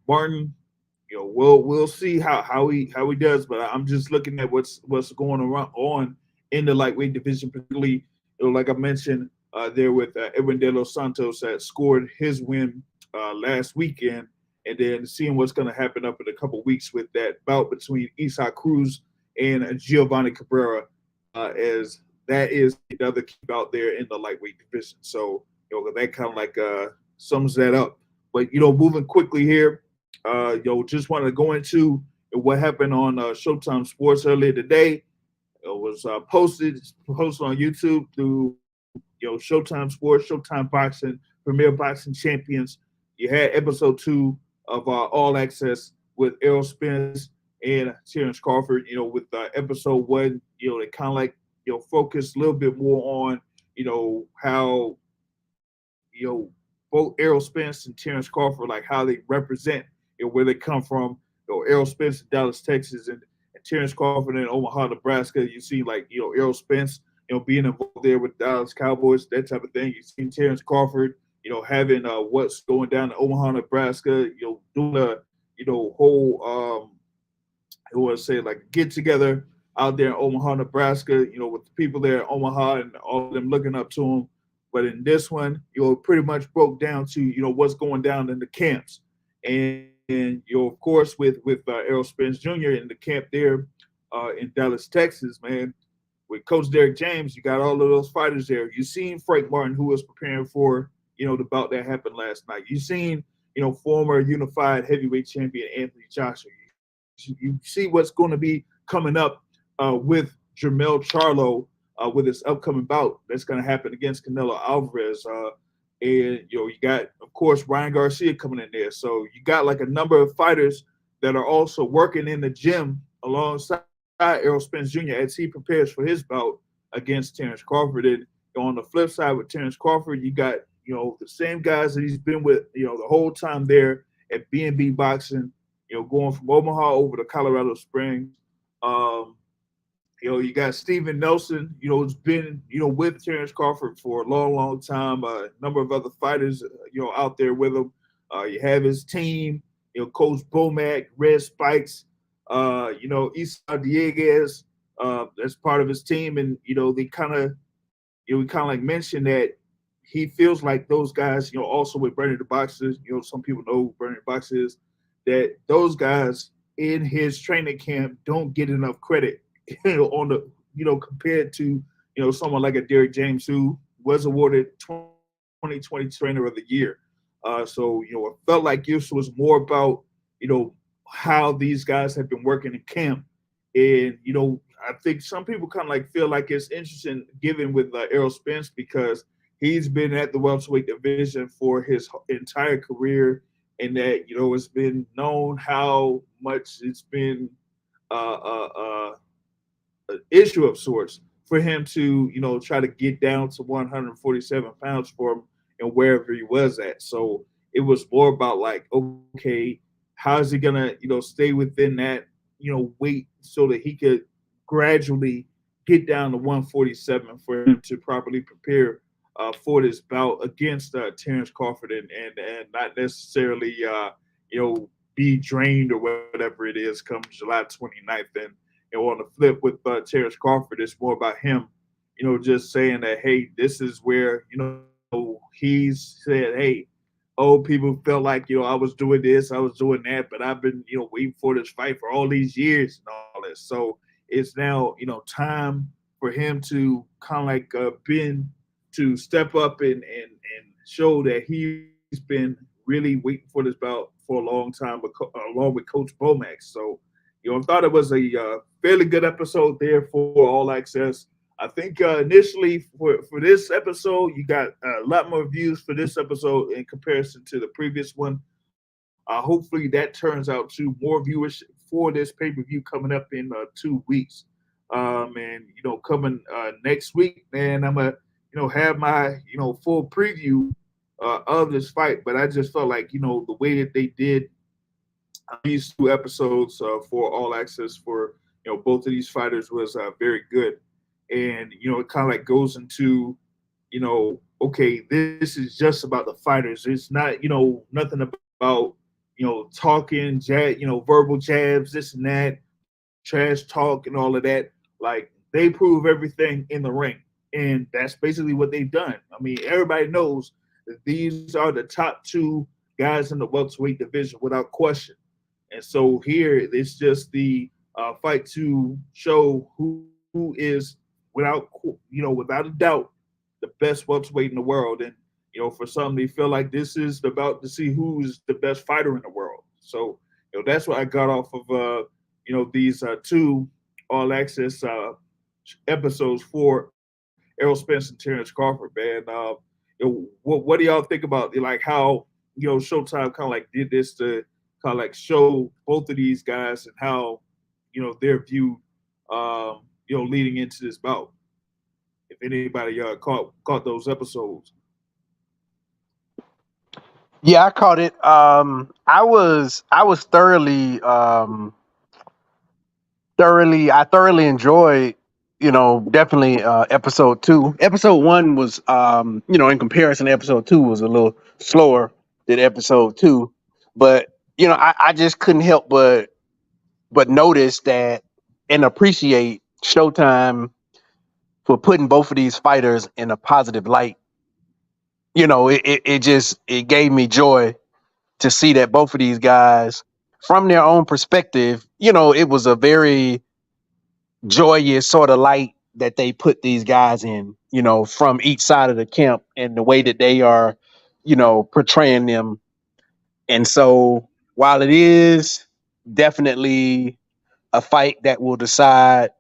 Speaker 1: Martin, we'll see how he does, but I'm just looking at what's going on in the lightweight division, particularly, like I mentioned there with Edwin De Los Santos that scored his win last weekend, and then seeing what's going to happen up in a couple weeks with that bout between Isaac Cruz and Giovanni Cabrera, as that is the other key bout there in the lightweight division. So that kind of like sums that up. But moving quickly here, just wanted to go into what happened on Showtime Sports earlier today. It was posted on YouTube through Showtime Sports, Showtime Boxing, Premier Boxing Champions. You had episode 2 of All Access with Errol Spence and Terence Crawford. With episode 1, they kind of like focused a little bit more on how both Errol Spence and Terence Crawford, like how they represent where they come from. Errol Spence in Dallas, Texas, and Terence Crawford in Omaha, Nebraska. You see like Errol Spence being involved there with Dallas Cowboys, that type of thing. You see Terence Crawford having what's going down in Omaha, Nebraska, doing a whole I want to say like get together out there in Omaha, Nebraska, with the people there in Omaha and all of them looking up to him. But in this one, pretty much broke down to what's going down in the camps, and of course with Errol Spence Jr. in the camp there in Dallas, Texas, man. With Coach Derek James, you got all of those fighters there. You seen Frank Martin, who was preparing for the bout that happened last night. You seen former unified heavyweight champion Anthony Joshua. You see what's going to be coming up with Jermell Charlo with his upcoming bout that's going to happen against Canelo Alvarez. And you got, of course, Ryan Garcia coming in there. So you got like a number of fighters that are also working in the gym alongside Errol Spence Jr. as he prepares for his bout against Terence Crawford. And on the flip side with Terence Crawford, you got the same guys that he's been with the whole time there at B&B Boxing. Going from Omaha over to Colorado Springs. You got Steven Nelson, who's been, with Terence Crawford for a long, long time. A number of other fighters, out there with him. You have his team, Coach Bomac, Red Spikes, Isa Dieguez, that's part of his team. And, they kind of, we kind of like mentioned that he feels like those guys, also with Bernie the Boxer, some people know who Bernie the Boxer is, that those guys in his training camp don't get enough credit on the, compared to, someone like a Derek James who was awarded 2020 Trainer of the Year. So, it felt like this was more about, how these guys have been working in camp. And, I think some people kind of like feel like it's interesting given with Errol Spence because he's been at the welterweight division for his entire career. And that, it's been known how much it's been an issue of sorts for him to, try to get down to 147 pounds for him and wherever he was at. So it was more about like, okay, how is he going to, stay within that, weight so that he could gradually get down to 147 for him to properly prepare for this bout against Terence Crawford and not necessarily, be drained or whatever it is come July 29th. And on the flip with Terence Crawford, it's more about him, just saying that, hey, this is where, he's said, hey, oh, people felt like, I was doing this, I was doing that, but I've been, waiting for this fight for all these years and all this. So it's now, time for him to kind of like been to step up and show that he's been really waiting for this bout for a long time, along with Coach Bomax. So, I thought it was a fairly good episode there for All Access. I think initially for this episode, you got a lot more views for this episode in comparison to the previous one. Hopefully, that turns out to more viewers for this pay-per-view coming up in 2 weeks. And coming next week, man, I'm gonna have my full preview of this fight. But I just felt like the way that they did these 2 episodes for All Access for both of these fighters was very good. And it kind of like goes into okay, this is just about the fighters. It's not nothing about talking verbal jabs, this and that, trash talk and all of that. Like, they prove everything in the ring, and that's basically what they've done. I mean, everybody knows that these are the top 2 guys in the welterweight division without question. And so here it's just the fight to show who is without a doubt the best welterweight in the world. And for some, they feel like this is about to see who's the best fighter in the world. So that's what I got off of these 2 All Access episodes for Errol Spence and Terrence Crawford, man. What do y'all think about like how Showtime kind of like did this to kind of like show both of these guys and how they're viewed leading into this bout? If anybody caught those episodes.
Speaker 2: Yeah, I caught it. I was thoroughly enjoyed, definitely episode 2. Episode 1 was in comparison to episode 2 was a little slower than episode 2. But I just couldn't help but notice that and appreciate Showtime for putting both of these fighters in a positive light. It gave me joy to see that both of these guys, from their own perspective, it was a very joyous sort of light that they put these guys in, from each side of the camp and the way that they are, portraying them. And so while it is definitely a fight that will decide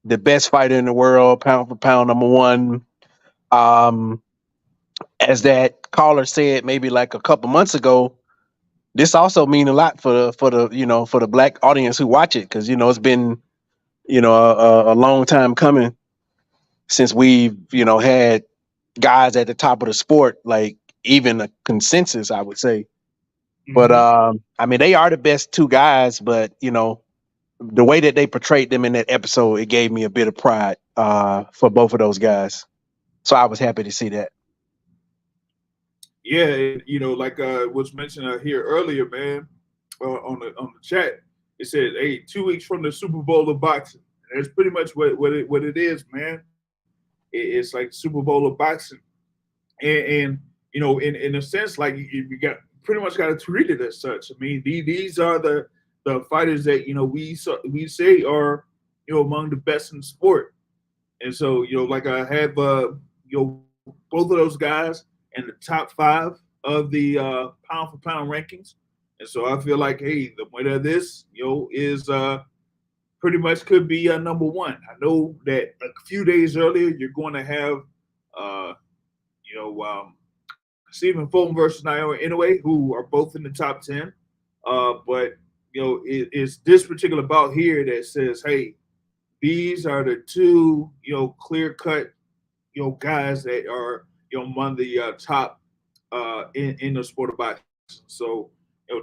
Speaker 2: the best fighter in the world, pound for pound, number one, um, as that caller said maybe like a couple months ago, this also mean a lot for the black audience who watch it, because it's been a long time coming since we've had guys at the top of the sport, like even a consensus, I would say. But I mean, they are the best 2 guys, but the way that they portrayed them in that episode, it gave me a bit of pride for both of those guys. So I was happy to see that.
Speaker 1: Yeah, like was mentioned here earlier, man, on the chat. It said, "Hey, 2 weeks from the Super Bowl of boxing." And that's pretty much what it is, man. It's like Super Bowl of boxing, and in a sense, like you got pretty much got to treat it as such. I mean, these are the fighters that we say are among the best in the sport. And so like I have both of those guys in the top 5 of the pound for pound rankings. And so I feel like, hey, the winner of this is pretty much could be number 1. I know that a few days earlier you're going to have Stephen Fulton versus Naoya Inoue, who are both in the top 10. But it's this particular bout here that says, hey, these are the 2 clear cut guys that are among the top in the sport of boxing. So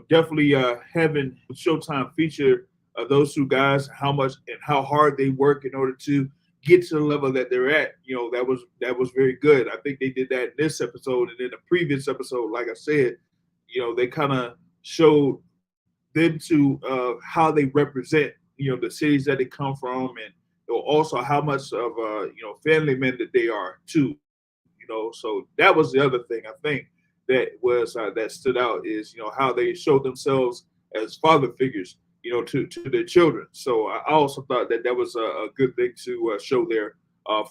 Speaker 1: definitely having Showtime feature those 2 guys, how much and how hard they work in order to get to the level that they're at. That was very good. I think they did that in this episode, and in the previous episode, like I said, they kind of showed them to how they represent the cities that they come from, and also how much of family men that they are too. So that was the other thing I think that was that stood out is how they showed themselves as father figures to their children. So I also thought that that was a good thing to show there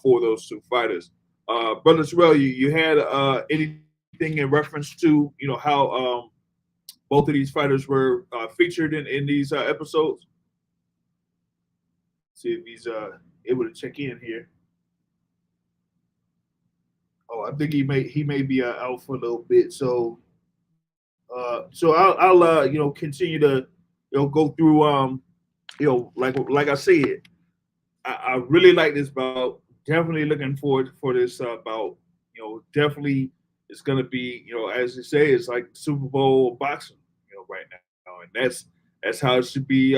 Speaker 1: for those two fighters. Brother Terrell, you had anything in reference to how both of these fighters were featured in these episodes? See if he's able to check in here. Oh, I think he may be out for a little bit. So I'll continue to go through like I said, I really like this bout. Definitely looking forward for this bout. Definitely it's gonna be as you say, it's like Super Bowl boxing right now, and that's how it should be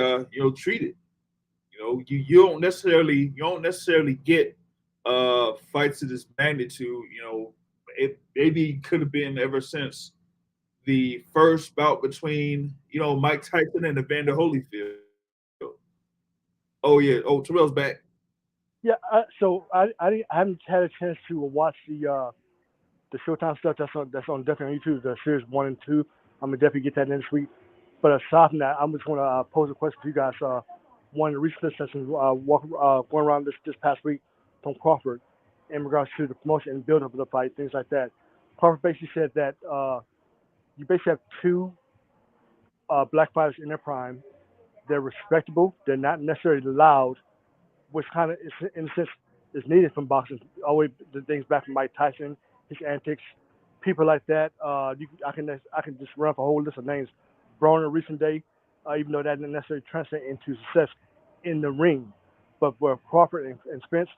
Speaker 1: treated. You don't necessarily get fights of this magnitude. It maybe could have been ever since the first bout between Mike Tyson and Evander Holyfield. Oh yeah. Oh, Terrell's back.
Speaker 3: Yeah. So I haven't had a chance to watch the Showtime stuff that's on definitely on YouTube. The series 1 and 2. I'm gonna definitely get that in this week. But aside from that, I'm just gonna pose a question to you guys. One of the recent sessions going around this past week from Crawford in regards to the promotion and build up of the fight, things like that. Crawford basically said that you basically have two black fighters in their prime. They're respectable. They're not necessarily loud, which kind of, in a sense, is needed from boxing. Always the things back from Mike Tyson, his antics, people like that. I can just run up a whole list of names. Braun in a recent day, even though that didn't necessarily translate into success in the ring. But for Crawford and Spence,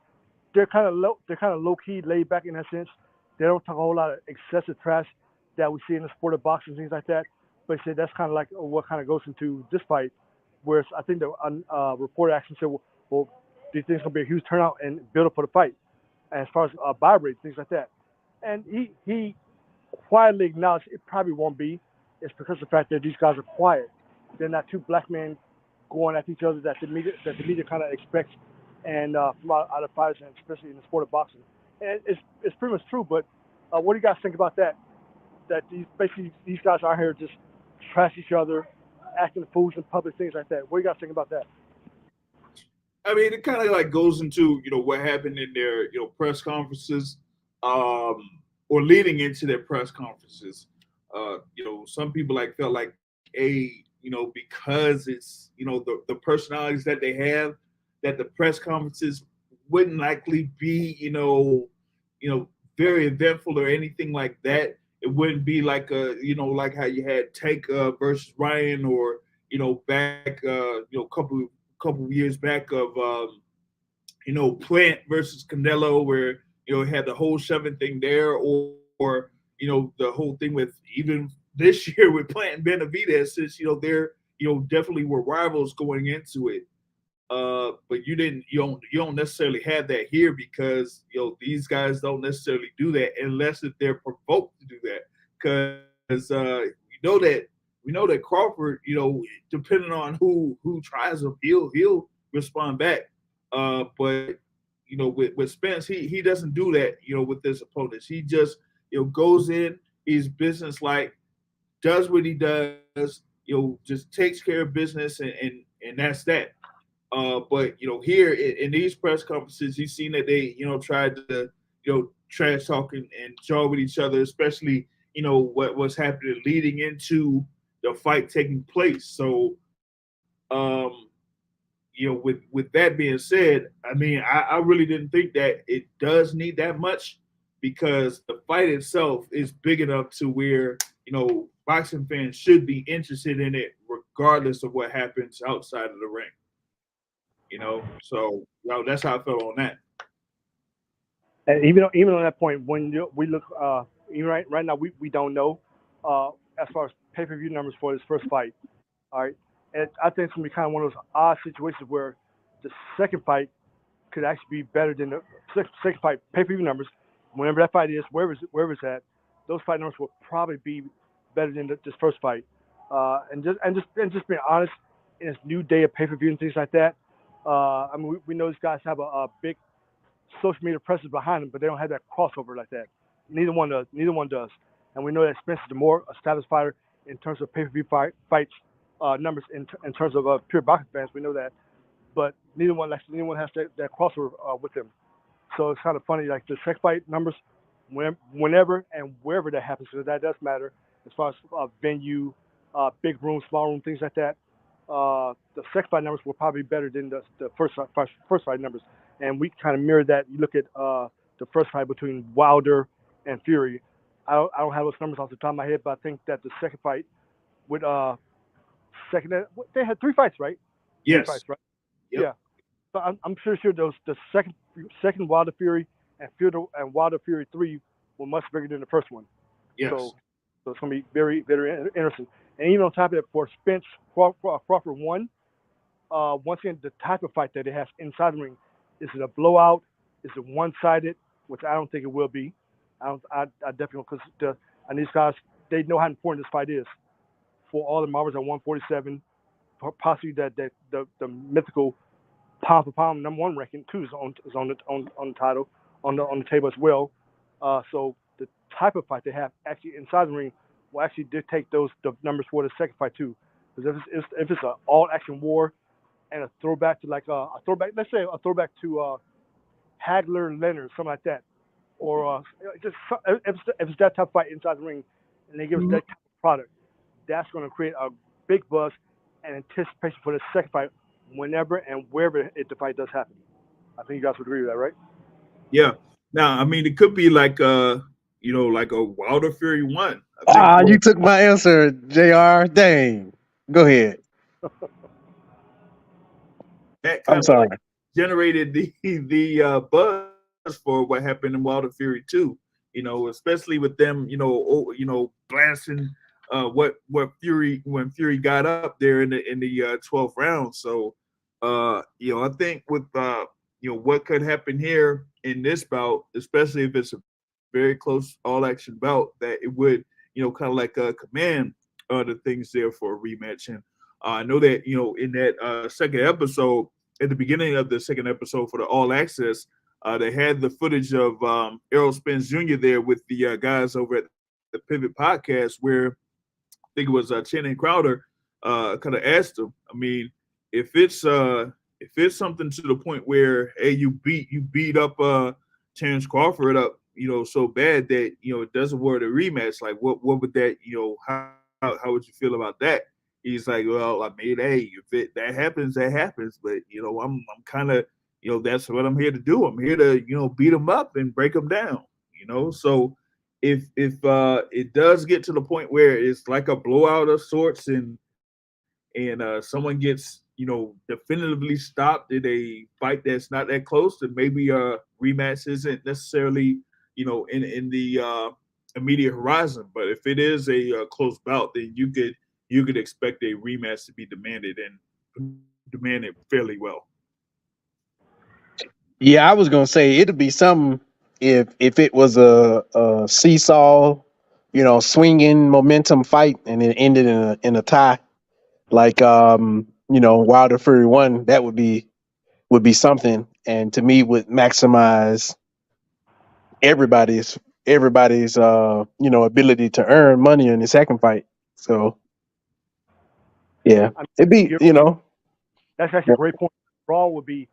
Speaker 3: they're kind of low. They're kind of low key, laid back in that sense. They don't talk a whole lot of excessive trash that we see in the sport of boxing, things like that. But he said that's kind of like what kind of goes into this fight. Whereas I think the reporter actually said, well, do you think it's gonna be a huge turnout and build up for the fight? And as far as buy rate, things like that. And he quietly acknowledged it probably won't be. It's because of the fact that these guys are quiet. They're not two black men going at each other that the media kind of expects, and from out of fighters, and especially in the sport of boxing. And it's pretty much true. But what do you guys think about that? That these guys are here just trash each other, acting fools in public, things like that. What do you guys think about that?
Speaker 1: I mean, it kind of like goes into what happened in their press conferences, or leading into their press conferences. Some people felt like because it's the personalities that they have, that the press conferences wouldn't likely be very eventful or anything like that. It wouldn't be like like how you had Tank versus Ryan, or back couple of years back of Plant versus Canelo, where it had the whole shoving thing there, or the whole thing with even this year with Plant and Benavidez, since they're definitely were rivals going into it. But you don't necessarily have that here, because these guys don't necessarily do that unless if they're provoked to do that. Because we know that Crawford, depending on who tries him, he'll respond back. But with Spence, he doesn't do that. With his opponents, he just goes in, he's business-like, does what he does. Just takes care of business, and that's that. But here in these press conferences, you've seen that they tried to trash talk and jaw with each other, especially what's happening leading into the fight taking place. So with that being said, I mean, I really didn't think that it does need that much, because the fight itself is big enough to where boxing fans should be interested in it regardless of what happens outside of the ring. So that's how I felt on that.
Speaker 3: And even on that point, when we look, even right now, we don't know as far as pay-per-view numbers for this first fight. All right, and I think it's gonna be kind of one of those odd situations where the second fight could actually be better than the second fight pay-per-view numbers. Whenever that fight is, wherever it's at, those fight numbers will probably be better than this first fight. And just being honest, in this new day of pay-per-view and things like that, I mean, we know these guys have a big social media presence behind them, but they don't have that crossover like that. Neither one does. Neither one does. And we know that Spence is the more established fighter in terms of pay-per-view fights numbers in terms of pure boxing fans. We know that, but neither one has that crossover with them. So it's kind of funny, like the sex fight numbers, whenever and wherever that happens, because that does matter as far as venue, big room, small room, things like that. The sex fight numbers were probably better than the first fight numbers, and we kind of mirrored that. You look at the first fight between Wilder and Fury. I don't have those numbers off the top of my head, but I think that the second fight with they had 3 fights, right?
Speaker 1: Yes.
Speaker 3: 3 fights, right?
Speaker 1: Yep.
Speaker 3: Yeah. So I'm sure those the second Wilder Fury and Wilder Fury 3 were much bigger than the first one.
Speaker 1: Yes.
Speaker 3: So it's going to be very, very interesting. And even on top of that, for Spence-Crawford 1, once again, the type of fight that it has inside the ring, is it a blowout? Is it one-sided? Which I don't think it will be. I definitely, because and these guys, they know how important this fight is for all the marbles at 147, possibly the mythical pound for pound #1 ranking too is on the title on the table as well. So the type of fight they have actually inside the ring will actually dictate the numbers for the second fight too. Because if it's an all action war and a throwback to let's say a throwback to Hagler Leonard, something like that, or just if it's that type of fight inside the ring, and they give us that type of product, that's going to create a big buzz and anticipation for the second fight whenever and wherever the fight does happen. I think you guys would agree with that, right?
Speaker 1: Yeah. Now, I mean, it could be like like a Wilder Fury 1.
Speaker 2: You took my answer, JR. Dang. Go ahead.
Speaker 1: That
Speaker 2: I'm
Speaker 1: kind of
Speaker 2: sorry.
Speaker 1: generated the buzz for what happened in Wilder Fury 2. Especially with them, blasting what Fury when Fury got up there in the 12th round. So I think with what could happen here in this bout, especially if it's a very close all action bout, that it would kind of like command the things there for a rematch. And I know that in that second episode, at the beginning of the second episode for the all access, they had the footage of Errol Spence Jr. there with the guys over at the Pivot Podcast, where I think it was Channing Crowder kind of asked him. I mean, if it's something to the point where hey, you beat up Terrence Crawford up, so bad that it doesn't warrant a rematch. Like, what would that how would you feel about that? He's like, well, I mean, hey, if that happens, that happens. But I'm kind of that's what I'm here to do. I'm here to beat them up and break them down. So if it does get to the point where it's like a blowout of sorts and someone gets definitively stopped in a fight that's not that close, then maybe a rematch isn't necessarily in the immediate horizon. But if it is a close bout, then you could expect a rematch to be demanded and demanded fairly well.
Speaker 2: Yeah, I was gonna say it'd be something if it was a seesaw, swinging momentum fight and it ended in a tie, like Wilder Fury 1. That would be something, and to me would maximize everybody's ability to earn money in the second fight. So yeah,
Speaker 3: I mean,
Speaker 2: it'd be
Speaker 3: that's actually a great point. Draw would be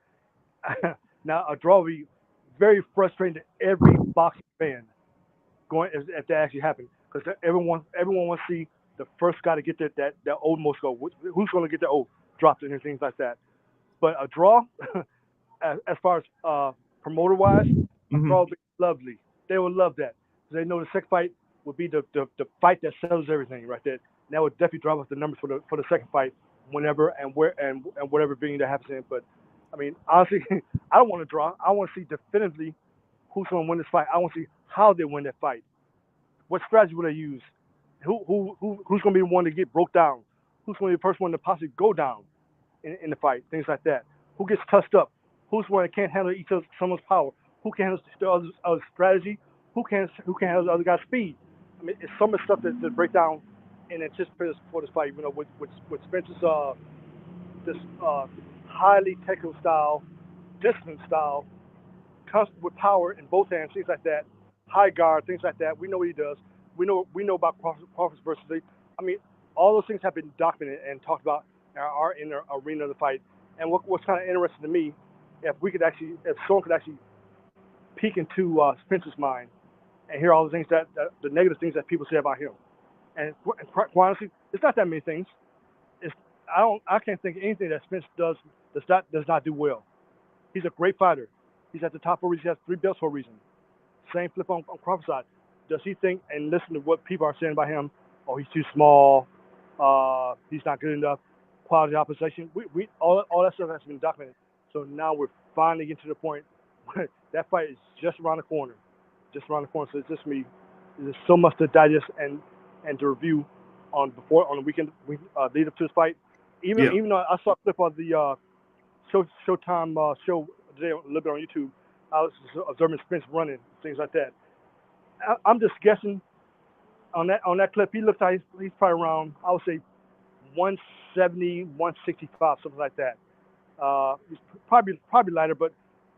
Speaker 3: now a draw would be very frustrating to every boxing fan going if that actually happened, because everyone wants to see the first guy to get that old most goal. Who's going to get that old dropped in and things like that. But a draw, as far as promoter wise, a draw would be lovely. They would love that. They know the second fight would be the fight that settles everything right there. And that would definitely drive up the numbers for the second fight whenever and where and whatever venue that happens in. But I mean, honestly, I don't want to draw. I want to see definitively who's going to win this fight. I want to see how they win that fight. What strategy will they use? Who's going to be the one to get broke down? Who's going to be the first one to possibly go down in the fight? Things like that. Who gets touched up? Who's one that can't handle someone's power? Who can handle the other's strategy? Who can handle the other guy's speed? I mean, it's so much stuff to break down and anticipate for this fight. With Spencer's this highly technical style, disciplined style, constant with power in both hands, things like that. High guard, things like that. We know what he does. We know about Crawford's versatility. I mean, all those things have been documented and talked about in the arena of the fight. And what's kind of interesting to me, if someone could actually peek into Spencer's mind and hear all the things that the negative things that people say about him. And quite honestly, it's not that many things. It's I can't think of anything that Spence does not do well. He's a great fighter. He's at the top for a reason. He has 3 belts for a reason. Same flip on Crawford's side. Does he think and listen to what people are saying about him? Oh, he's too small. He's not good enough. Quality opposition. We all that stuff has been documented. So now we're finally getting to the point where that fight is just around the corner. Just around the corner. So it's just me. There's so much to digest and to review on the weekend lead up to this fight. Even though I saw a clip of the Showtime show today a little bit on YouTube, I was observing Spence running, things like that. I'm just guessing on that clip. He looks like he's probably around, I would say, 170, 165, something like that. He's probably lighter, but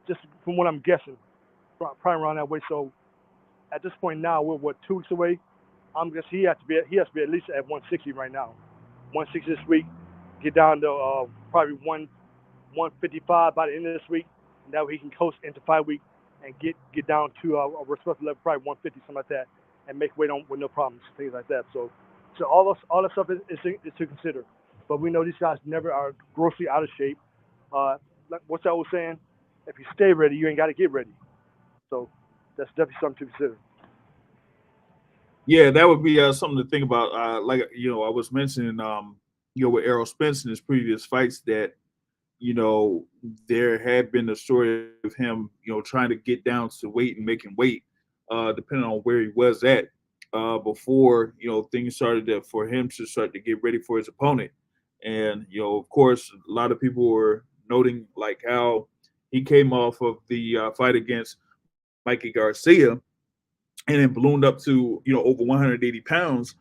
Speaker 3: just from what I'm guessing, probably around that way. So at this point now, we're 2 weeks away. I'm guessing he has to be at least at 160 right now. 160 this week, get down to probably 155 by the end of this week. And that way he can coast into 5 week and get down to a respectful level, probably 150, something like that, and make weight with no problems, things like that. So all that stuff is to consider. But we know these guys never are grossly out of shape. Like what's that old saying? If you stay ready, you ain't got to get ready. So that's definitely something to consider.
Speaker 1: Yeah, that would be something to think about. Like I was mentioning, with Errol Spence in his previous fights that there had been a story of him, trying to get down to weight and making weight, depending on where he was at before, things started for him to start to get ready for his opponent. And, of course, a lot of people were noting like how he came off of the fight against Mikey Garcia and then ballooned up to, over 180 pounds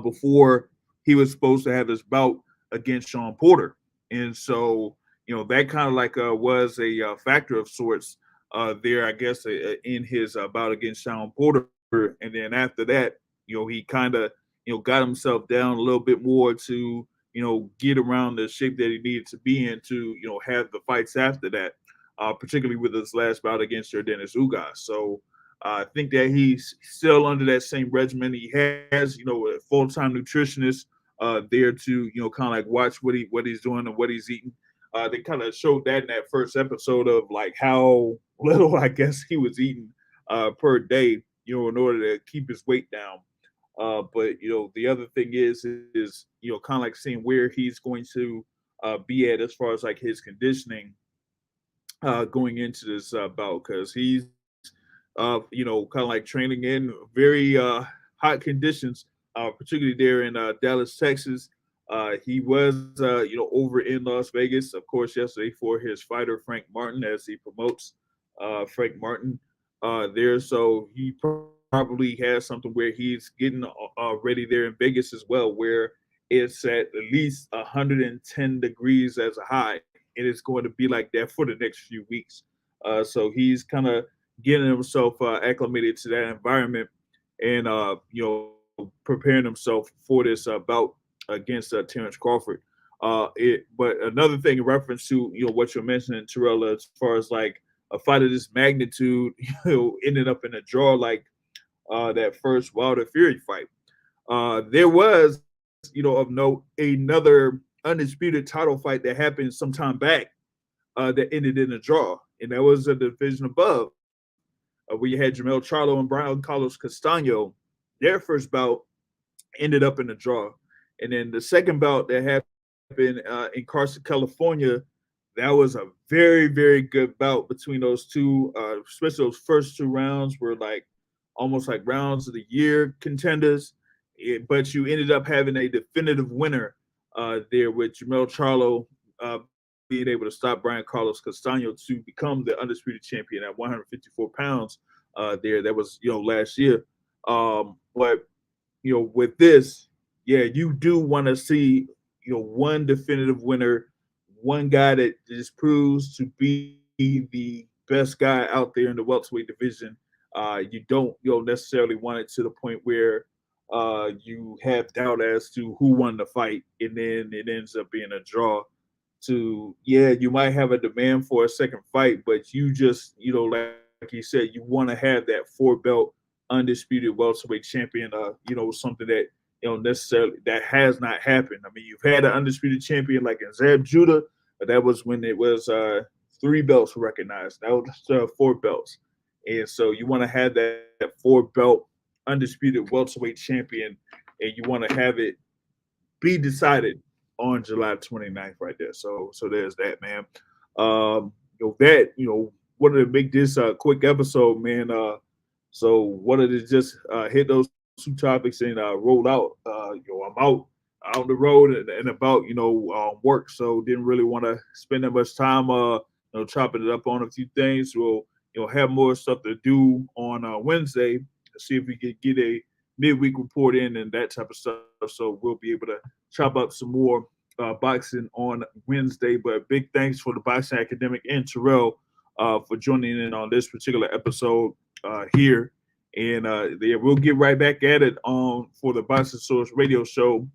Speaker 1: before he was supposed to have his bout against Sean Porter. And so, that kind of like was a factor of sorts there, I guess, in his bout against Sean Porter. And then after that, he kind of, got himself down a little bit more to, get around the shape that he needed to be in to, have the fights after that, particularly with his last bout against Dennis Ugas. So I think that he's still under that same regimen. He has, a full-time nutritionist there to, kind of like watch what he's doing and what he's eating. They kind of showed that in that first episode of like how little, I guess, he was eating per day, in order to keep his weight down. But the other thing is kind of like seeing where he's going to be at as far as like his conditioning going into this bout, because he's kind of like training in very hot conditions, particularly there in Dallas, Texas. He was, over in Las Vegas, of course, yesterday for his fighter, Frank Martin, as he promotes Frank Martin there. So he probably has something where he's getting ready there in Vegas as well, where it's at least 110 degrees as a high. And it's going to be like that for the next few weeks. So he's kind of getting himself acclimated to that environment and, preparing himself for this bout against Terence Crawford. But another thing in reference to what you're mentioning, Terrell, as far as like a fight of this magnitude, ended up in a draw like that first Wilder Fury fight. There was, of note, another undisputed title fight that happened some time back that ended in a draw, and that was a division above, where you had Jermell Charlo and Brian Carlos Castaño. Their first bout ended up in a draw. And then the second bout that happened in Carson, California, that was a very, very good bout between those two, especially those first 2 rounds were like almost like rounds of the year contenders. But you ended up having a definitive winner there with Jermell Charlo being able to stop Brian Carlos Castaño to become the undisputed champion at 154 pounds there. That was, last year. But, with this, yeah, you do want to see, one definitive winner one guy that just proves to be the best guy out there in the welterweight division. You don't necessarily want it to the point where you have doubt as to who won the fight, and then it ends up being a draw. You might have a demand for a second fight, but you just like you said, you want to have that 4-belt undisputed welterweight champion. Something that necessarily that has not happened. I mean, you've had an undisputed champion like in Zab Judah, but that was when it was 3 belts recognized. That was 4 belts, and so you want to have that 4-belt undisputed welterweight champion, and you want to have it be decided on July 29th right there. So there's that, man. Wanted to make this a quick episode, man. So wanted to just hit those 2 topics and roll out. I'm out on the road and about work, so didn't really want to spend that much time chopping it up on a few things. We'll have more stuff to do on Wednesday to see if we can get a midweek report in and that type of stuff. So we'll be able to chop up some more boxing on Wednesday. But big thanks for the Boxing Academic and Terrell for joining in on this particular episode here. And we'll get right back at it for the Boxing Source radio show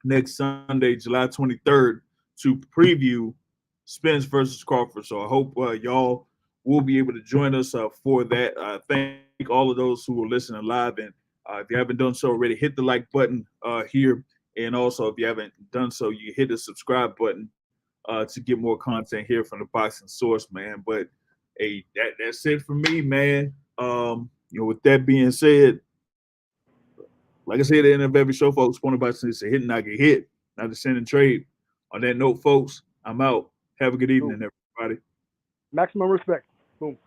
Speaker 1: next Sunday, July 23rd, to preview Spence versus Crawford. So I hope y'all will be able to join us for that. Thank all of those who are listening live. And if you haven't done so already, hit the like button here. And also, if you haven't done so, you hit the subscribe button to get more content here from the Boxing Source, man. But hey, that's it for me, man. With that being said, like I said at the end of every show, folks, Corner Boxing is a hit and not get hit, not to send and trade. On that note, folks, I'm out. Have a good evening, everybody.
Speaker 3: Maximum respect. Boom.